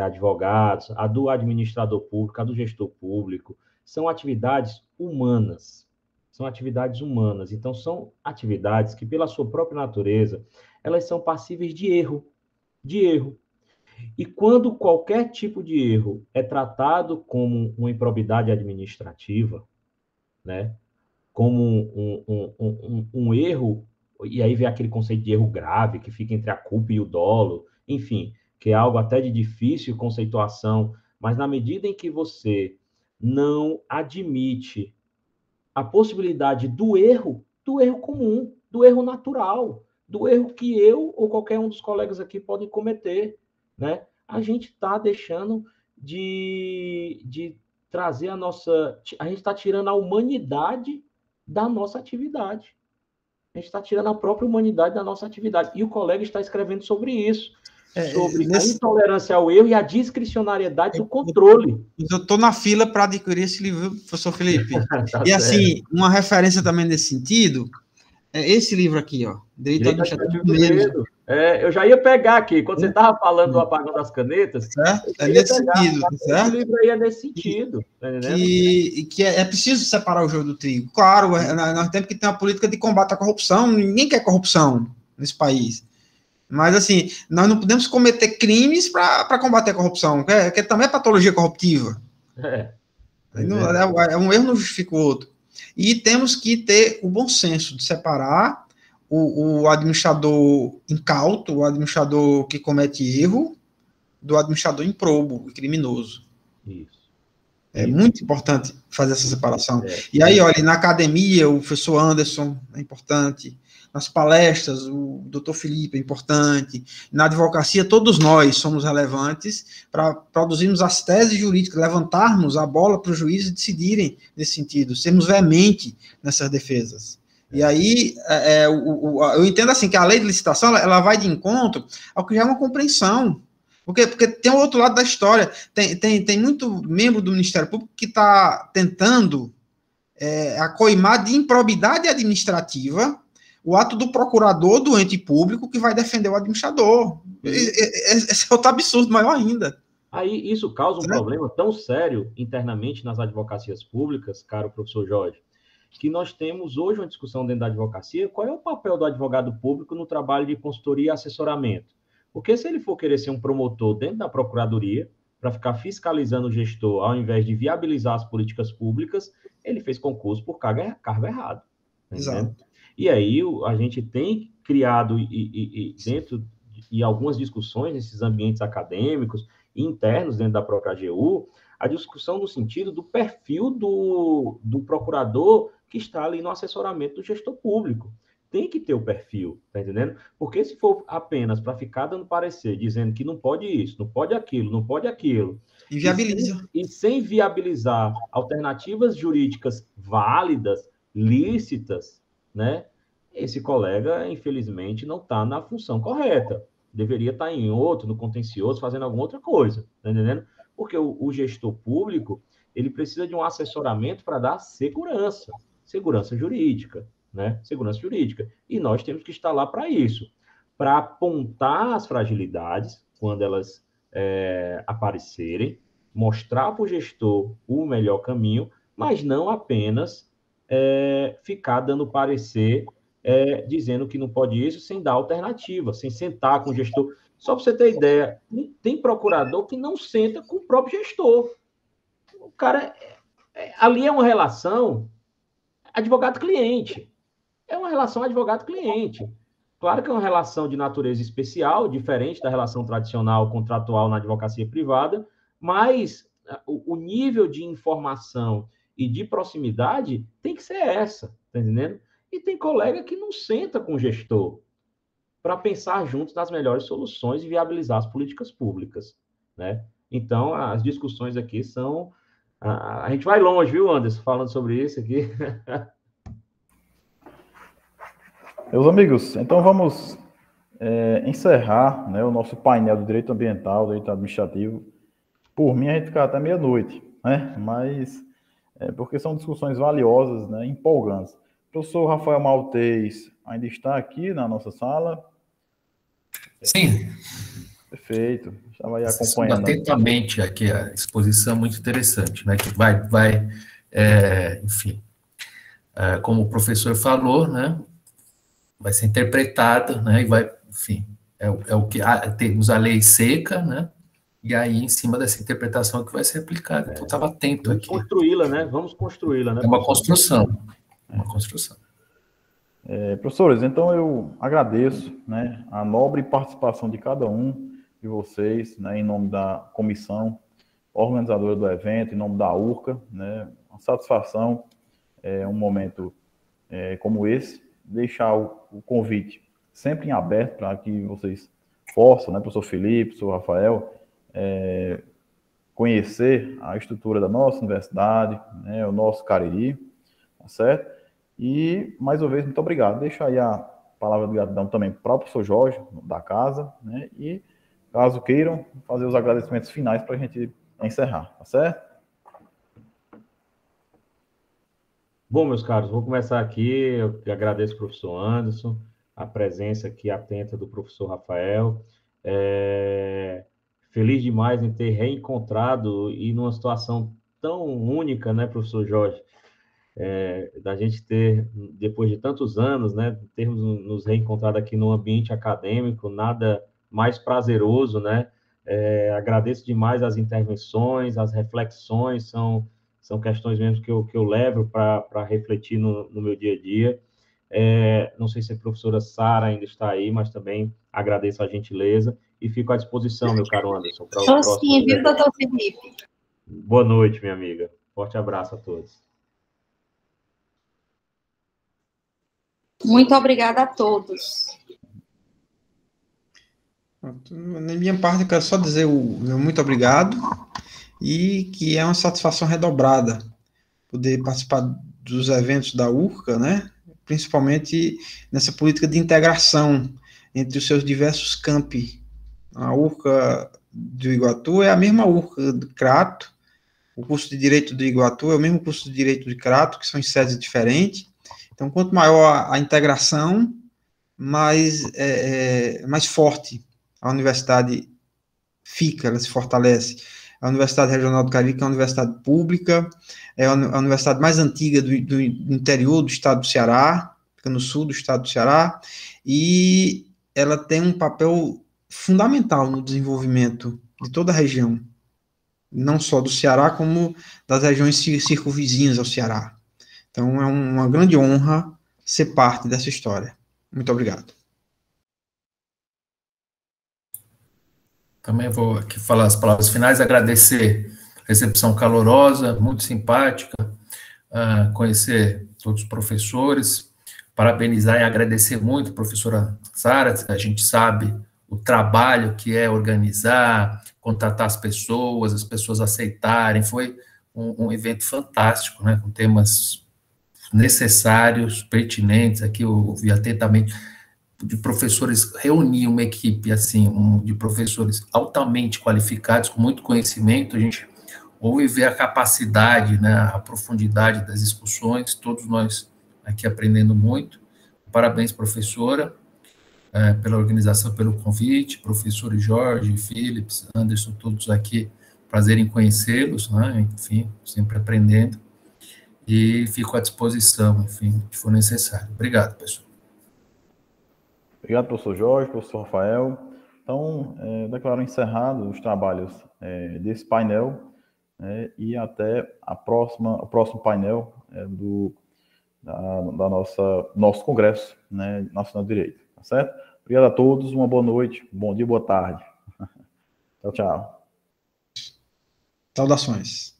advogados, a do administrador público, a do gestor público, são atividades humanas. São atividades humanas. Então, são atividades que, pela sua própria natureza, elas são passíveis de erro. De erro. E quando qualquer tipo de erro é tratado como uma improbidade administrativa, né, como um erro, e aí vem aquele conceito de erro grave, que fica entre a culpa e o dolo, enfim, que é algo até de difícil conceituação, mas na medida em que você não admite a possibilidade do erro comum, do erro natural, do erro que eu ou qualquer um dos colegas aqui podem cometer, né? A gente está deixando de trazer a gente está tirando a humanidade da nossa atividade. A gente está tirando a própria humanidade da nossa atividade. E o colega está escrevendo sobre isso. Sobre a intolerância ao erro e a discricionariedade do controle. Eu estou na fila para adquirir esse livro, professor Felipe. Tá, e assim, uma referência também nesse sentido, é esse livro aqui, ó. Direito Administrativo do Medo. Eu já ia pegar aqui, quando você estava falando do apagão das canetas. Certo? É nesse sentido, certo? Esse livro aí é nesse sentido. Que é preciso separar o joio do trigo. Claro, nós temos que ter uma política de combate à corrupção. Ninguém quer corrupção nesse país. Mas, assim, nós não podemos cometer crimes para combater a corrupção, que também é patologia corruptiva. Um erro não justifica o outro. E temos que ter o bom senso de separar o administrador incauto, o administrador que comete erro, do administrador improbo e criminoso. Isso. É muito importante fazer essa separação. E aí, olha, na academia, o professor Anderson é importante, nas palestras, o doutor Felipe é importante, na advocacia todos nós somos relevantes para produzirmos as teses jurídicas, levantarmos a bola para os juízes decidirem nesse sentido, sermos veemente nessas defesas. E aí, eu entendo assim, que a lei de licitação, ela vai de encontro ao que já é uma compreensão, porque tem o outro lado da história, tem muito membro do Ministério Público que está tentando acoimar de improbidade administrativa o ato do procurador do ente público que vai defender o administrador. Esse é outro absurdo maior ainda. Aí isso causa um problema tão sério internamente nas advocacias públicas, caro professor Jorge, que nós temos hoje uma discussão dentro da advocacia, qual é o papel do advogado público no trabalho de consultoria e assessoramento? Porque se ele for querer ser um promotor dentro da procuradoria, para ficar fiscalizando o gestor, ao invés de viabilizar as políticas públicas, ele fez concurso por cargo errado. Tá entendendo? E aí a gente tem criado, dentro de algumas discussões, nesses ambientes acadêmicos e internos dentro da própria AGU, a discussão no sentido do perfil do procurador que está ali no assessoramento do gestor público. Tem que ter o perfil, tá entendendo? Porque se for apenas para ficar dando parecer, dizendo que não pode isso, não pode aquilo, não pode aquilo, inviabiliza. E sem viabilizar alternativas jurídicas válidas, lícitas, né? Esse colega, infelizmente, não está na função correta. Deveria estar em outro, no contencioso, fazendo alguma outra coisa, tá entendendo? Porque o gestor público, ele precisa de um assessoramento para dar segurança jurídica, né? Segurança jurídica. E nós temos que estar lá para isso, para apontar as fragilidades quando elas aparecerem, mostrar para o gestor o melhor caminho, mas não apenas ficar dando parecer, dizendo que não pode isso, sem dar alternativa, sem sentar com o gestor. Só para você ter ideia, tem procurador que não senta com o próprio gestor. O cara, ali é uma relação advogado-cliente. É uma relação advogado-cliente. Claro que é uma relação de natureza especial, diferente da relação tradicional contratual na advocacia privada, mas o nível de informação e de proximidade tem que ser essa, tá entendendo? E tem colega que não senta com o gestor para pensar juntos nas melhores soluções e viabilizar as políticas públicas, né? Então, as discussões aqui são... A gente vai longe, viu, Anderson, falando sobre isso aqui. Meus amigos, então vamos encerrar, né, o nosso painel do direito ambiental, direito administrativo. Por mim, a gente fica até meia-noite, né? Mas porque são discussões valiosas, né, empolgantes. O professor Rafael Maltês ainda está aqui na nossa sala? Sim. Perfeito. Estava aí acompanhando atentamente aqui a exposição, muito interessante, né? Que enfim, como o professor falou, né? Vai ser interpretada, né? E vai, enfim, é o que temos a lei seca, né? E aí, em cima dessa interpretação que vai ser aplicada. Então, estava atento aqui. Vamos construí-la, né? Vamos construí-la, né? É uma construção. Uma construção. Professores, então eu agradeço, né, a nobre participação de cada um de vocês, né, em nome da comissão organizadora do evento, em nome da URCA, né, uma satisfação, um momento como esse, deixar o convite sempre em aberto para que vocês possam, né, professor Felipe, professor Rafael, conhecer a estrutura da nossa universidade, né, o nosso Cariri, tá certo? E, mais uma vez, muito obrigado. Deixo aí a palavra de gratidão também para o professor Jorge, da casa, né? E, caso queiram, fazer os agradecimentos finais para a gente encerrar, tá certo? Bom, meus caros, vou começar aqui. Eu agradeço ao professor Anderson, a presença aqui atenta do professor Rafael. Feliz demais em ter reencontrado e numa situação tão única, né, professor Jorge? Da gente ter, depois de tantos anos, né, termos nos reencontrado aqui no ambiente acadêmico, nada mais prazeroso, né? Agradeço demais as intervenções, as reflexões, são questões mesmo que eu levo para refletir no meu dia a dia. Não sei se a professora Sara ainda está aí, mas também agradeço a gentileza e fico à disposição, meu caro Anderson. Estou sim, viu, doutor Felipe? Boa noite, minha amiga. Forte abraço a todos. Muito obrigada a todos. Na minha parte, eu quero só dizer o meu muito obrigado e que é uma satisfação redobrada poder participar dos eventos da URCA, né? Principalmente nessa política de integração entre os seus diversos campi. A URCA do Iguatu é a mesma URCA do Crato, o curso de Direito do Iguatu é o mesmo curso de Direito de Crato, que são em sedes diferentes. Então, quanto maior a integração, mais forte a universidade fica, ela se fortalece. A Universidade Regional do Cariri, que é uma universidade pública, é a universidade mais antiga do interior do estado do Ceará, fica no sul do estado do Ceará, e ela tem um papel fundamental no desenvolvimento de toda a região, não só do Ceará, como das regiões circunvizinhas ao Ceará. Então, é uma grande honra ser parte dessa história. Muito obrigado. Também vou aqui falar as palavras finais, agradecer a recepção calorosa, muito simpática, conhecer todos os professores, parabenizar e agradecer muito a professora Sara, a gente sabe o trabalho que é organizar, contratar as pessoas aceitarem, foi um evento fantástico, né, com temas necessários, pertinentes, aqui eu ouvi atentamente, de professores, reunir uma equipe, assim, de professores altamente qualificados, com muito conhecimento, a gente ouve ver a capacidade, né, a profundidade das discussões, todos nós aqui aprendendo muito. Parabéns, professora, pela organização, pelo convite, professores Jorge, Philips, Anderson, todos aqui, prazer em conhecê-los, né, enfim, sempre aprendendo, e fico à disposição, enfim, que for necessário. Obrigado, pessoal. Obrigado, professor Jorge, professor Rafael. Então, declaro encerrados os trabalhos desse painel, e até o próximo painel nosso Congresso, né, Nacional de Direito, tá certo? Obrigado a todos, uma boa noite, bom dia, boa tarde. Tchau, tchau. Saudações.